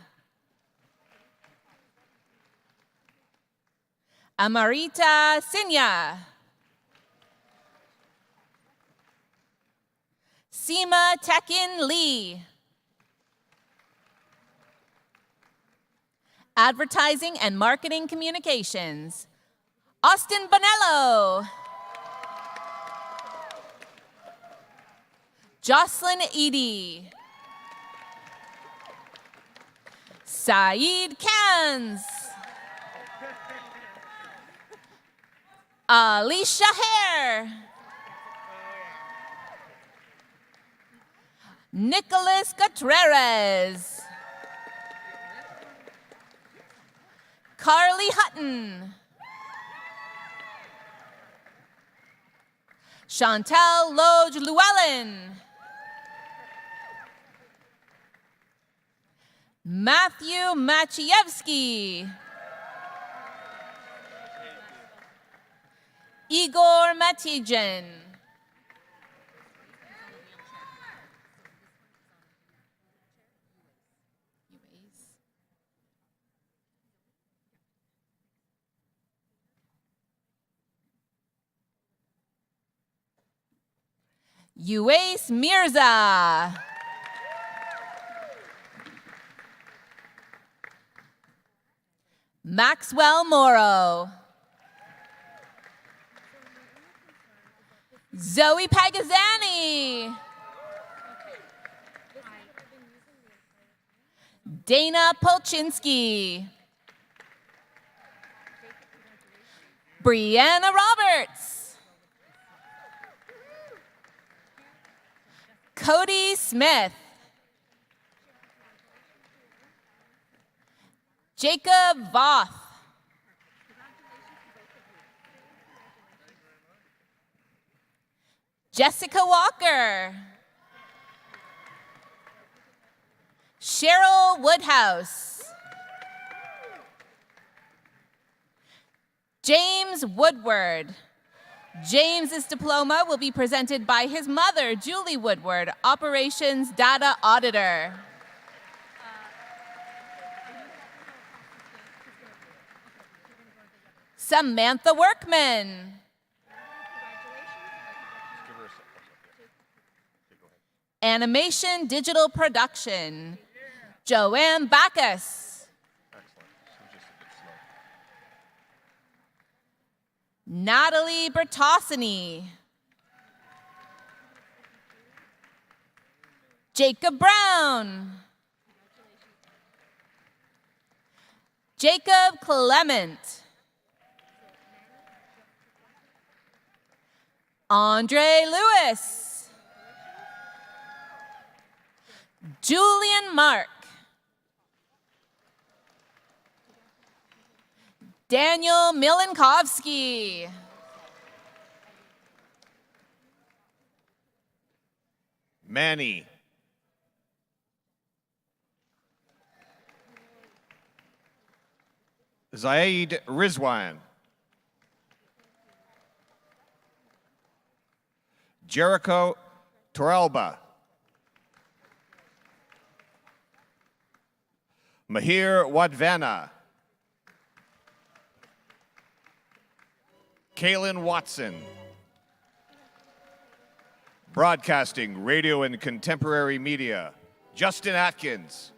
Amarita Sinya. Seema Tekin Lee. Advertising and Marketing Communications, Austin Bonello. Jocelyn Edie. Saeed Kans. Alicia Hare. Nicholas Gutierrez. Carly Hutton. Chantel Loge Llewellyn. Matthew Maciejewski. Igor Matijan. Uwais Mirza. Maxwell Morrow. Zoe Pagazani. Dana Polchinski. Brianna Roberts. Cody Smith. Jacob Voth. Jessica Walker. Cheryl Woodhouse. James Woodward. James's diploma will be presented by his mother, Julie Woodward, Operations Data Auditor. Samantha Workman. Animation Digital Production, Joanne Backus. Natalie Bertossini. Jacob Brown. Jacob Clement. Andre Lewis. Julian Mark. Daniel Milankovsky. Manny. Zaid Rizwan. Jericho Toralba. Mahir Wadvana. Kaylin Watson. Broadcasting, radio, and contemporary media, Justin Atkins.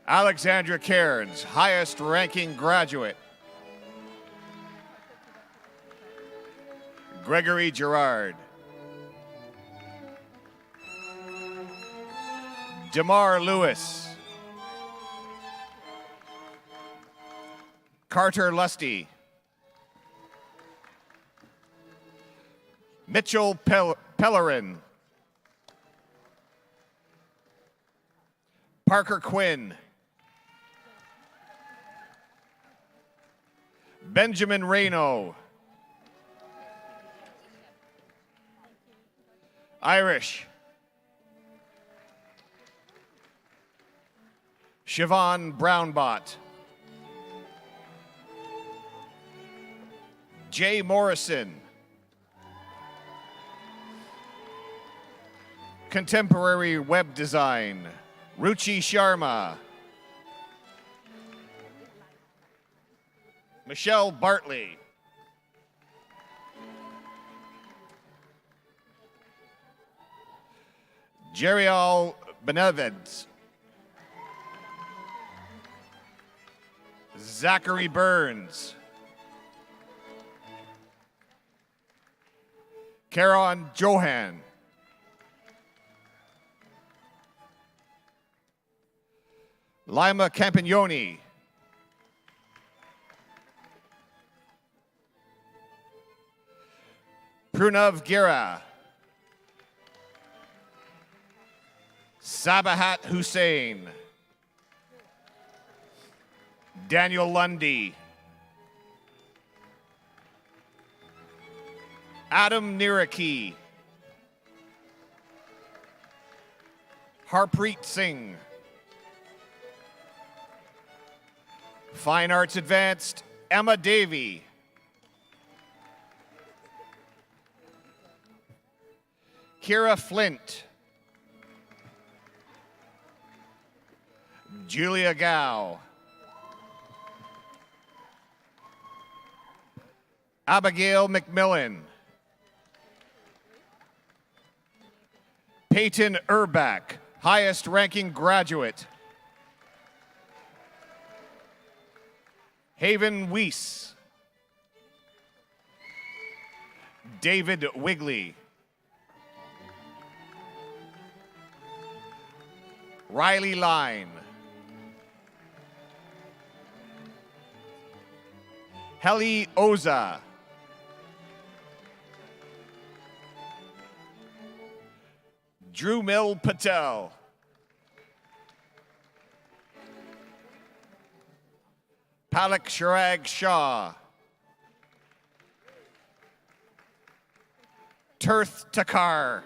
Alexandra Cairns, highest ranking graduate. Gregory Gerard. Damar Lewis. Carter Lusty. Mitchell Pellerin. Parker Quinn. Benjamin Reno. Irish. Siobhan Brownbott. Jay Morrison. Contemporary web design, Ruchi Sharma. Michelle Bartley. Jerial Benevides. Zachary Burns. Karen Johan. Lima Campagnoni. Prunav Gira. Sabahat Hussein. Daniel Lundy. Adam Niraki. Harpreet Singh. Fine Arts Advanced, Emma Davey. Kira Flint. Julia Gao. Abigail McMillan. Peyton Urbach, highest ranking graduate. Haven Weiss. David Wigley. Riley Line. Heli Oza. Drew Mill Patel. Palak Shirag Shah. Tirth Takar.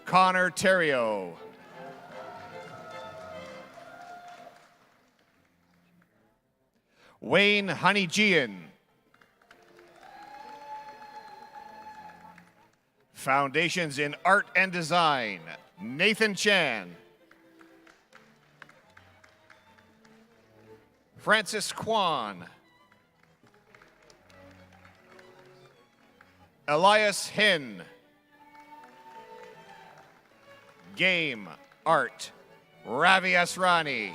Connor Terrio. Wayne Honeyjian. Foundations in Art and Design, Nathan Chan. Francis Kwan. Elias Hin. Game Art, Ravi Asrani.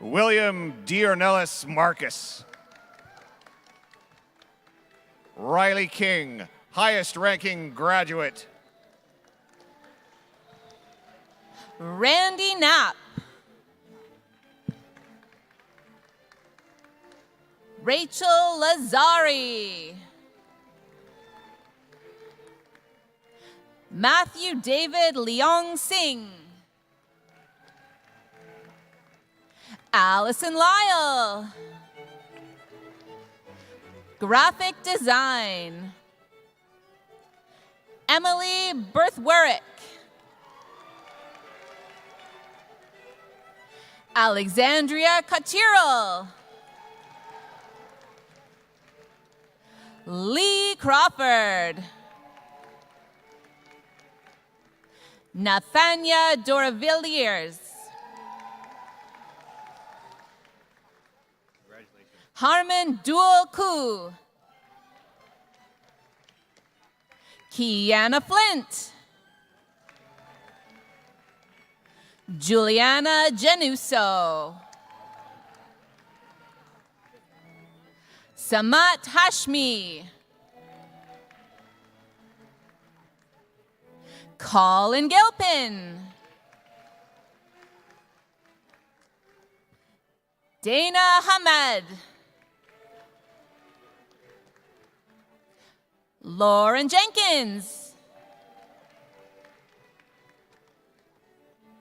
William Diornelis Marcus. Riley King, highest ranking graduate. Randy Knapp. Rachel Lazari. Matthew David Leong Singh. Allison Lyle. Graphic Design. Emily Berthwerick. Alexandria Cotterill. Lee Crawford. Nathania Doravilliers. Harmon Dual Ku. Kiana Flint. Juliana Genuso. Samat Hashmi. Colin Gilpin. Dana Hamed. Lauren Jenkins.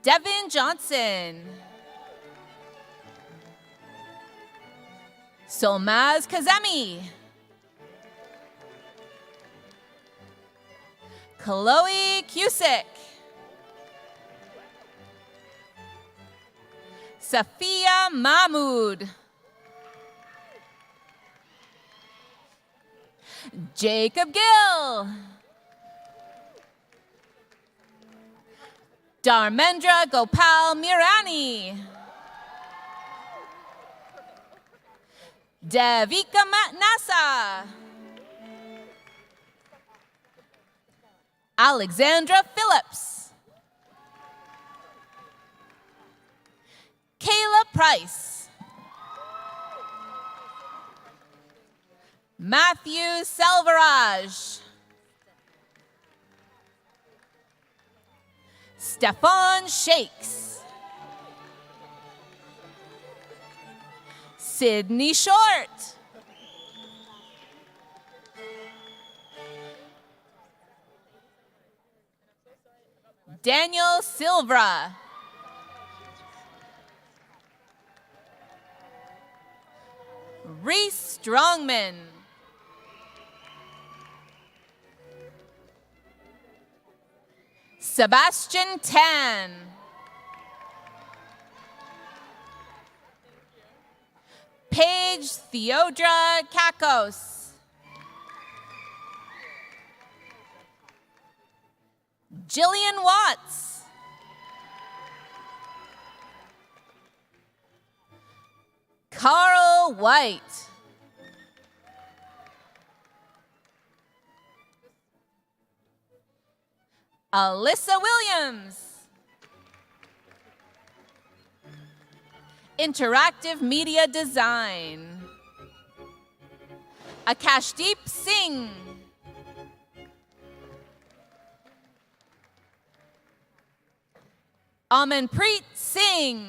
Devin Johnson. Solmaz Kazemi. Chloe Cusick. Safia Mahmood. Jacob Gill. Dharmendra Gopal Mirani. Devika Matnasa. Alexandra Phillips. Kayla Price. Matthew Selvaraj. Stefan Shakes. Sydney Short. Daniel Silva. Reese Strongman. Sebastian Tan. Paige Theodra Kakos. Jillian Watts. Carl White. Alyssa Williams. Interactive Media Design. Akashdeep Singh. Amanpreet Singh.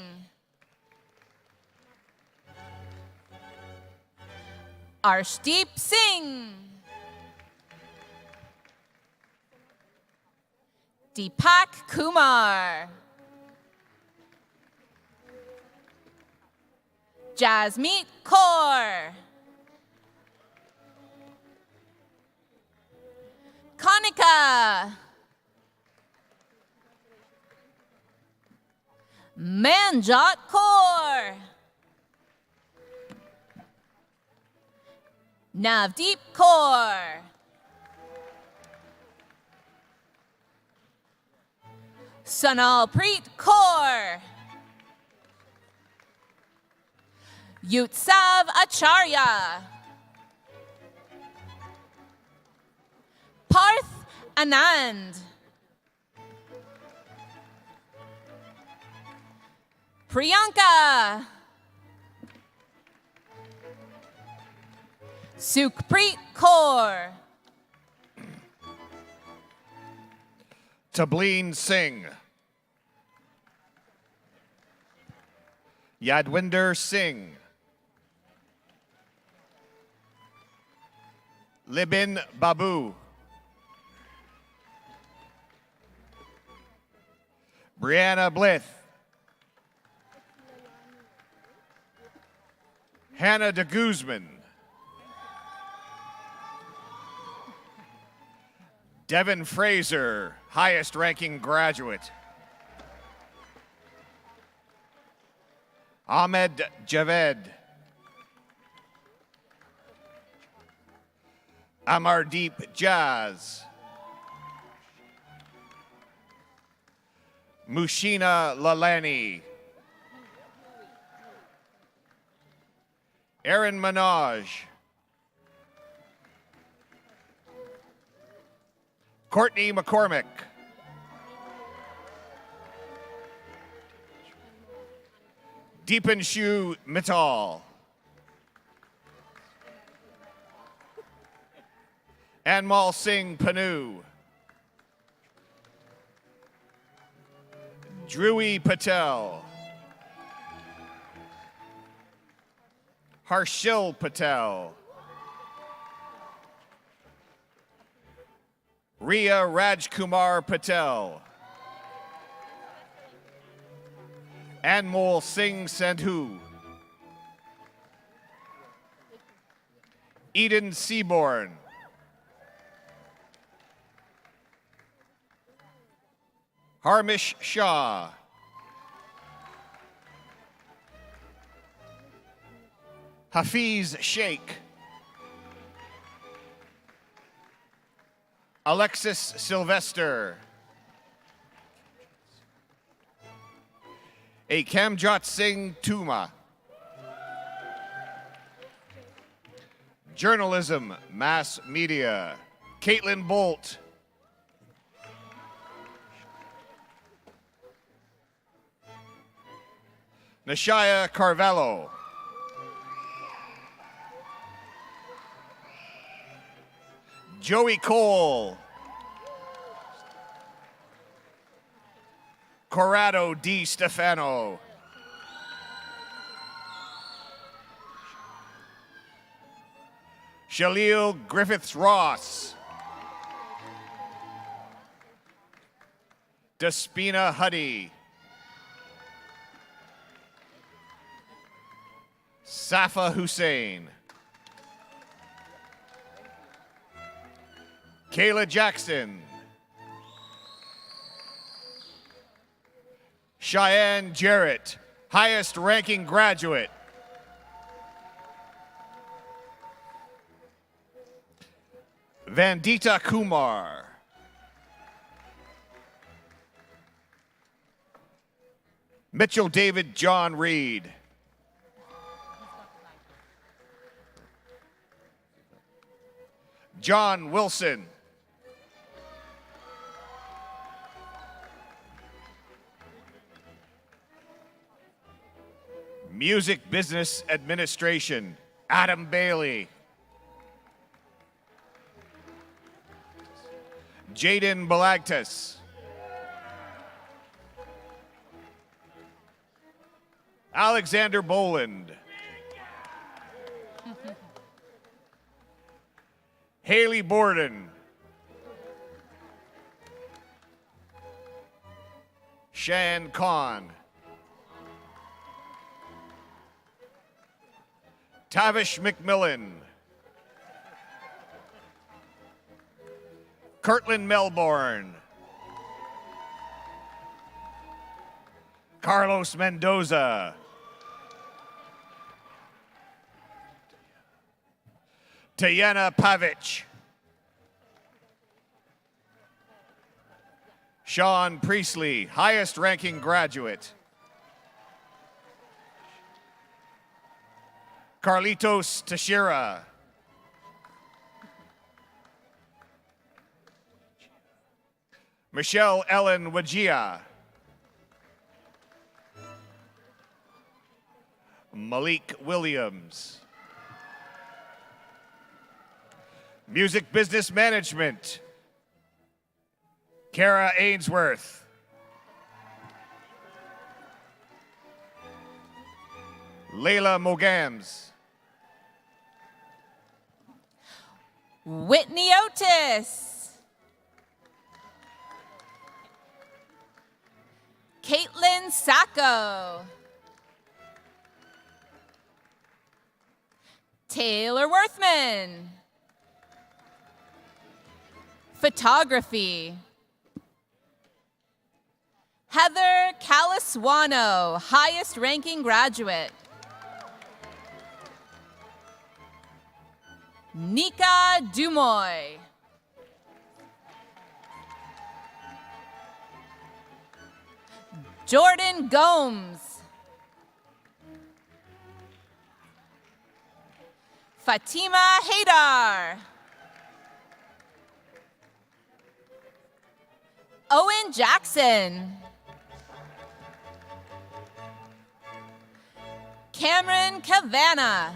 Arshdeep Singh. Deepak Kumar. Jasmeet Kaur. Kanika. Manjot Kaur. Navdeep Kaur. Sanalpreet Kaur. Utsav Acharya. Parth Anand. Priyanka. Sukhpreet Kaur. Tableen Singh. Yadwinder Singh. Libin Babu. Brianna Blith. Hannah de Guzman. Devin Fraser, highest ranking graduate. Ahmed Javed. Amardeep Jazz. Mushina Lalani. Aaron Minaj. Courtney McCormick. Deepanshu Mittal. Anmal Singh Panu. Drewy Patel. Harshil Patel. Ria Rajkumar Patel. Anmol Singh Sandhu. Eden Seaborn. Harmish Shah. Hafiz Sheikh. Alexis Sylvester. Kamjot Singh Tuma. Journalism, Mass Media. Caitlin Bolt. Nashaya Carvalho. Joey Cole. Corrado Di Stefano. Shalil Griffiths Ross. Despina Huddy. Safa Hussein. Kayla Jackson. Cheyenne Jarrett, highest ranking graduate. Vandita Kumar. Mitchell David John Reed. John Wilson. Music Business Administration, Adam Bailey. Jaden Balagtas. Alexander Boland. Haley Borden. Shan Khan. Tavish McMillan. Kirtland Melbourne. Carlos Mendoza. Tayana Pavic. Sean Priestley, highest ranking graduate. Carlitos Teixeira. Michelle Ellen Wajia. Malik Williams. Music Business Management. Kara Ainsworth. Layla Mogams. Whitney Otis. Caitlin Sacco. Taylor Worthman. Photography. Heather Caliswano, highest ranking graduate. Nika Dumoy. Jordan Gomes. Fatima Haydar. Owen Jackson. Cameron Cavana.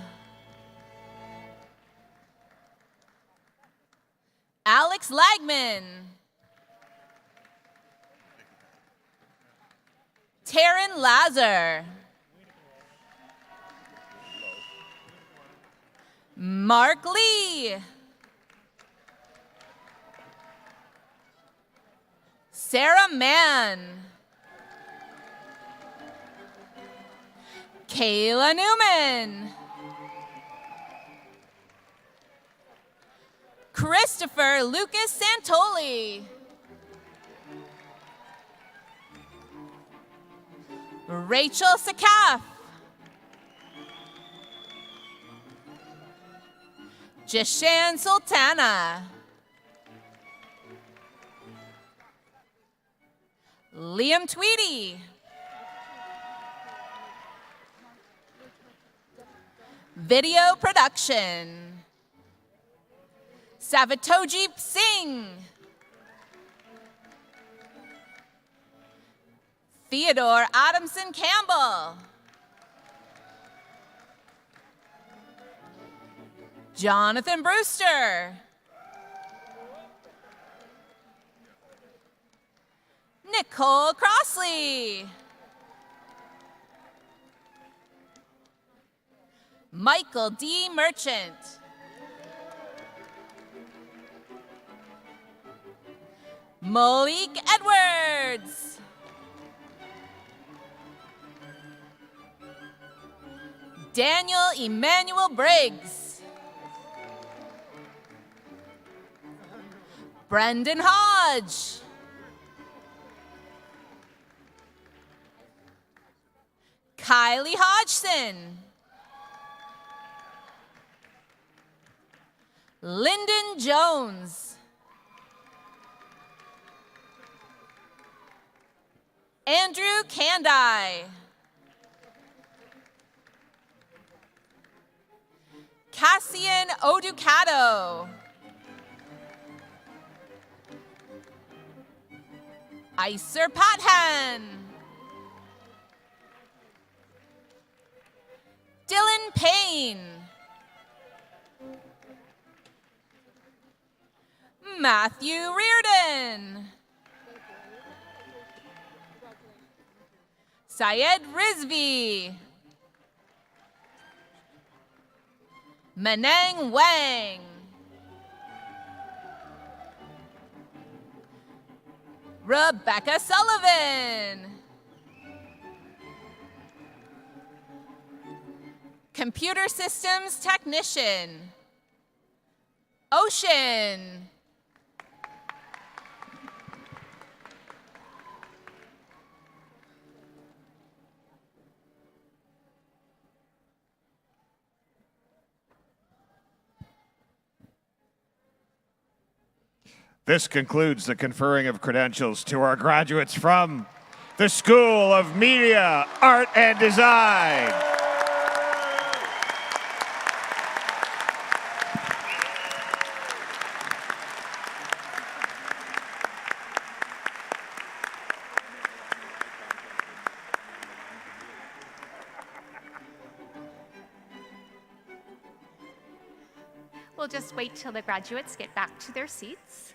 Alex Lagman. Taryn Lazar. Mark Lee. Sarah Mann. Kayla Newman. Christopher Lucas Santoli. Rachel Sakaf. Jashan Sultana. Liam Tweedy. Video production. Savatojip Singh. Theodore Adamson Campbell. Jonathan Brewster. Nicole Crossley. Michael D. Merchant. Malik Edwards. Daniel Emmanuel Briggs. Brendan Hodge. Kylie Hodgson. Lyndon Jones. Andrew Kandai. Cassian Oducato. Iser Pathan. Dylan Payne. Matthew Reardon. Syed Rizvi. Manang Wang. Rebecca Sullivan. Computer Systems Technician. Ocean. This concludes the conferring of credentials to our graduates from the School of Media, Art, and Design. we'll just wait till the graduates get back to their seats.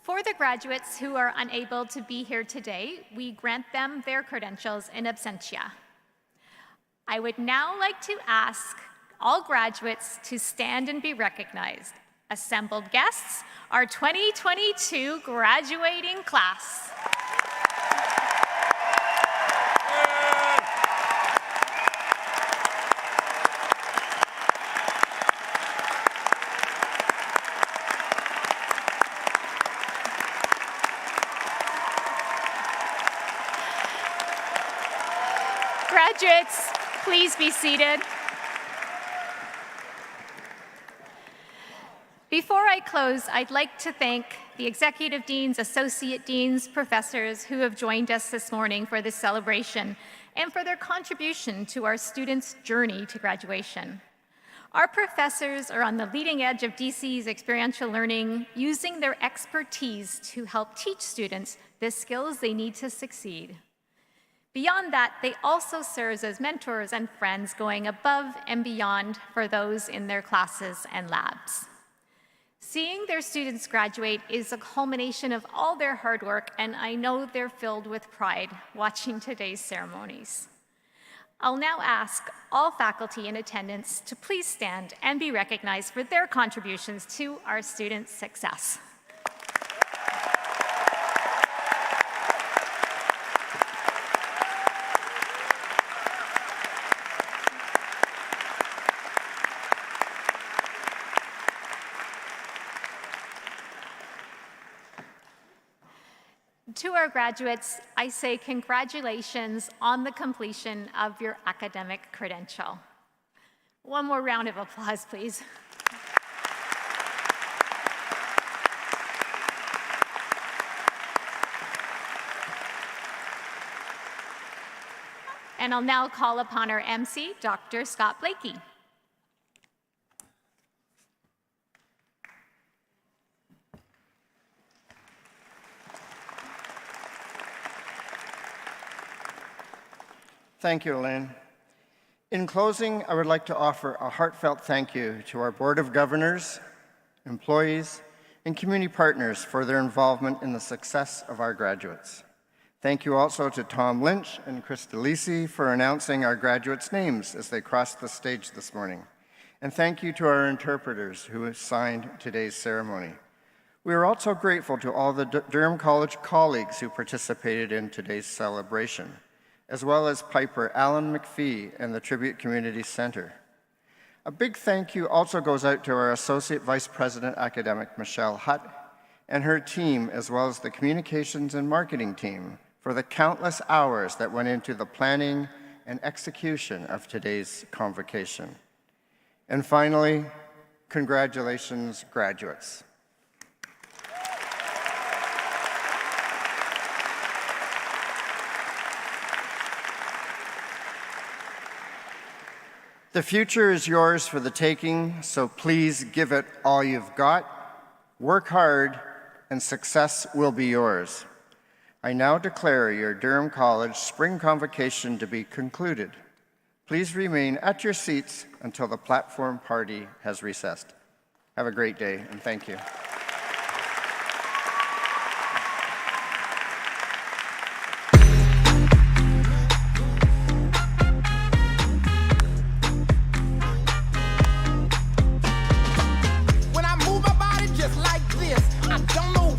For the graduates who are unable to be here today, we grant them their credentials in absentia. I would now like to ask all graduates to stand and be recognized. Assembled guests, our 2022 graduating class. Graduates, please be seated. Before I close, I'd like to thank the executive deans, associate deans, professors who have joined us this morning for this celebration and for their contribution to our students' journey to graduation. Our professors are on the leading edge of DC's experiential learning, using their expertise to help teach students the skills they need to succeed. Beyond that, they also serve as mentors and friends, going above and beyond for those in their classes and labs. Seeing their students graduate is a culmination of all their hard work, and I know they're filled with pride watching today's ceremonies. I'll now ask all faculty in attendance to please stand and be recognized for their contributions to our students' success. To our graduates, I say congratulations on the completion of your academic credential. One more round of applause, please. And I'll now call upon our MC, Dr. Scott Blakey. Thank you, Elaine. In closing, I would like to offer a heartfelt thank you to our Board of Governors, employees, and community partners for their involvement in the success of our graduates. Thank you also to Tom Lynch and Krista Lisi for announcing our graduates' names as they crossed the stage this morning. And thank you to our interpreters who have signed today's ceremony. We are also grateful to all the Durham College colleagues who participated in today's celebration, as well as Piper Alan McPhee and the Tribute Community Center. A big thank you also goes out to our Associate Vice President Academic, Michelle Hutt, and her team, as well as the Communications and Marketing team, for the countless hours that went into the planning and execution of today's convocation. And finally, congratulations, graduates. The future is yours for the taking, so please give it all you've got. Work hard, and success will be yours. I now declare your Durham College Spring Convocation to be concluded. Please remain at your seats until the platform party has recessed. Have a great day, and thank you. When I move my body just like this, I don't know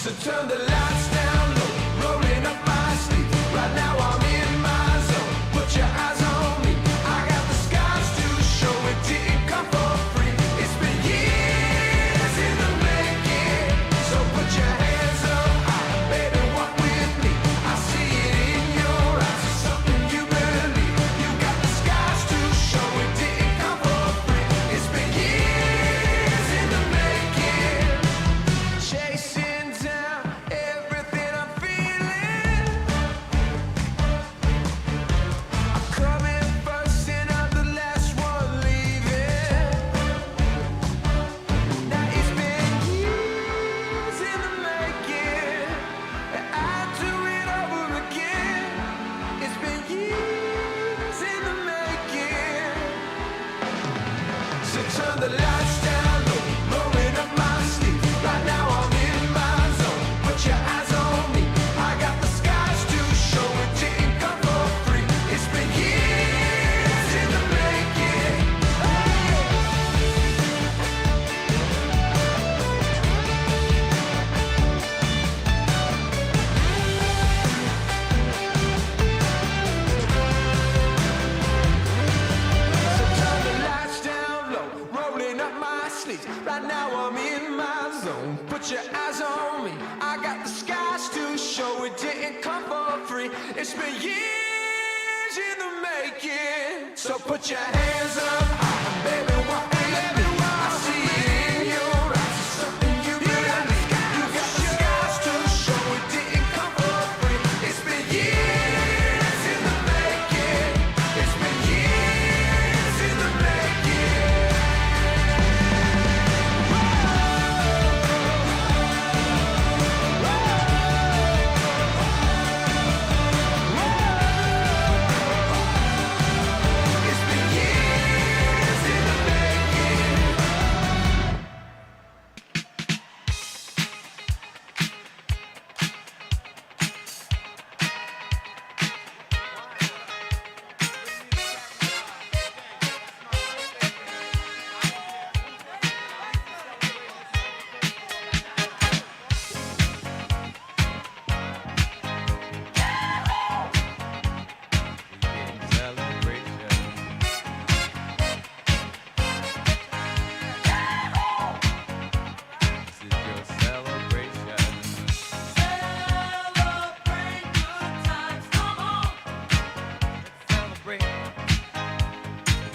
So turn the lights down low, rolling up my sleeve. Right now I'm in my zone. Put your eyes on me. I got the skies to show. It didn't come for free. It's been years in the making. So put your hands up high, baby, walk with me. I see it in your eyes. It's something you believe. You got the skies to show. It didn't come for free. It's been years in the making. Chasing down everything I'm feeling. I'm coming first and I'm the last one leaving. Now it's been years in the making, and I'll do it over again. It's been years in the making. So turn the lights down low, rolling up my sleeve. Right now I'm in my zone. Put your eyes on me. I got the skies to show. It didn't come for free. It's been years in the making. So turn the lights down low, rolling up my sleeves. Right now I'm in my zone. Put your eyes on me. I got the skies to show. It didn't come for free. It's been years in the making. So put your hands up high, baby, walk with me. I see it in your eyes. It's something you believe. You got the skies to show. It didn't come for free. It's been years in the making. It's been years in the making. It's been years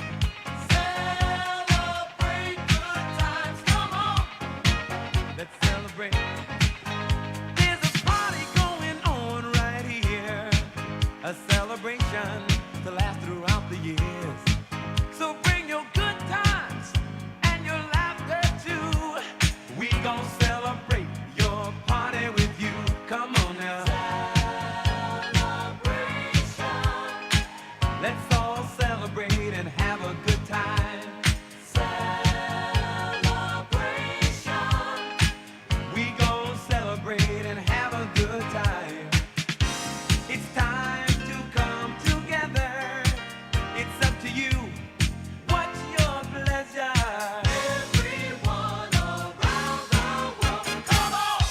in the making. Let's celebrate. There's a party going on right here, a celebration to last throughout the years. So bring your good times and your laughter too. We gon' celebrate your party with you. Come on now. Celebration. Let's all celebrate and have a good time. We gon' celebrate and have a good time. It's time to come together. It's up to you. What's your pleasure? Everyone around the world, come on!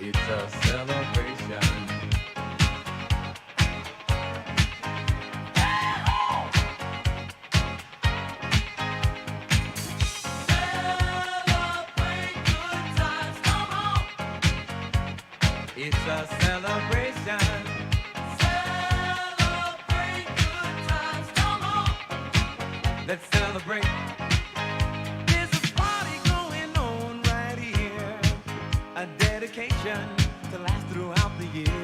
It's a celebration. Celebrate good times, come on! It's a celebration. Celebrate good times, come on! Let's celebrate. There's a party going on right here, a dedication to last throughout the year.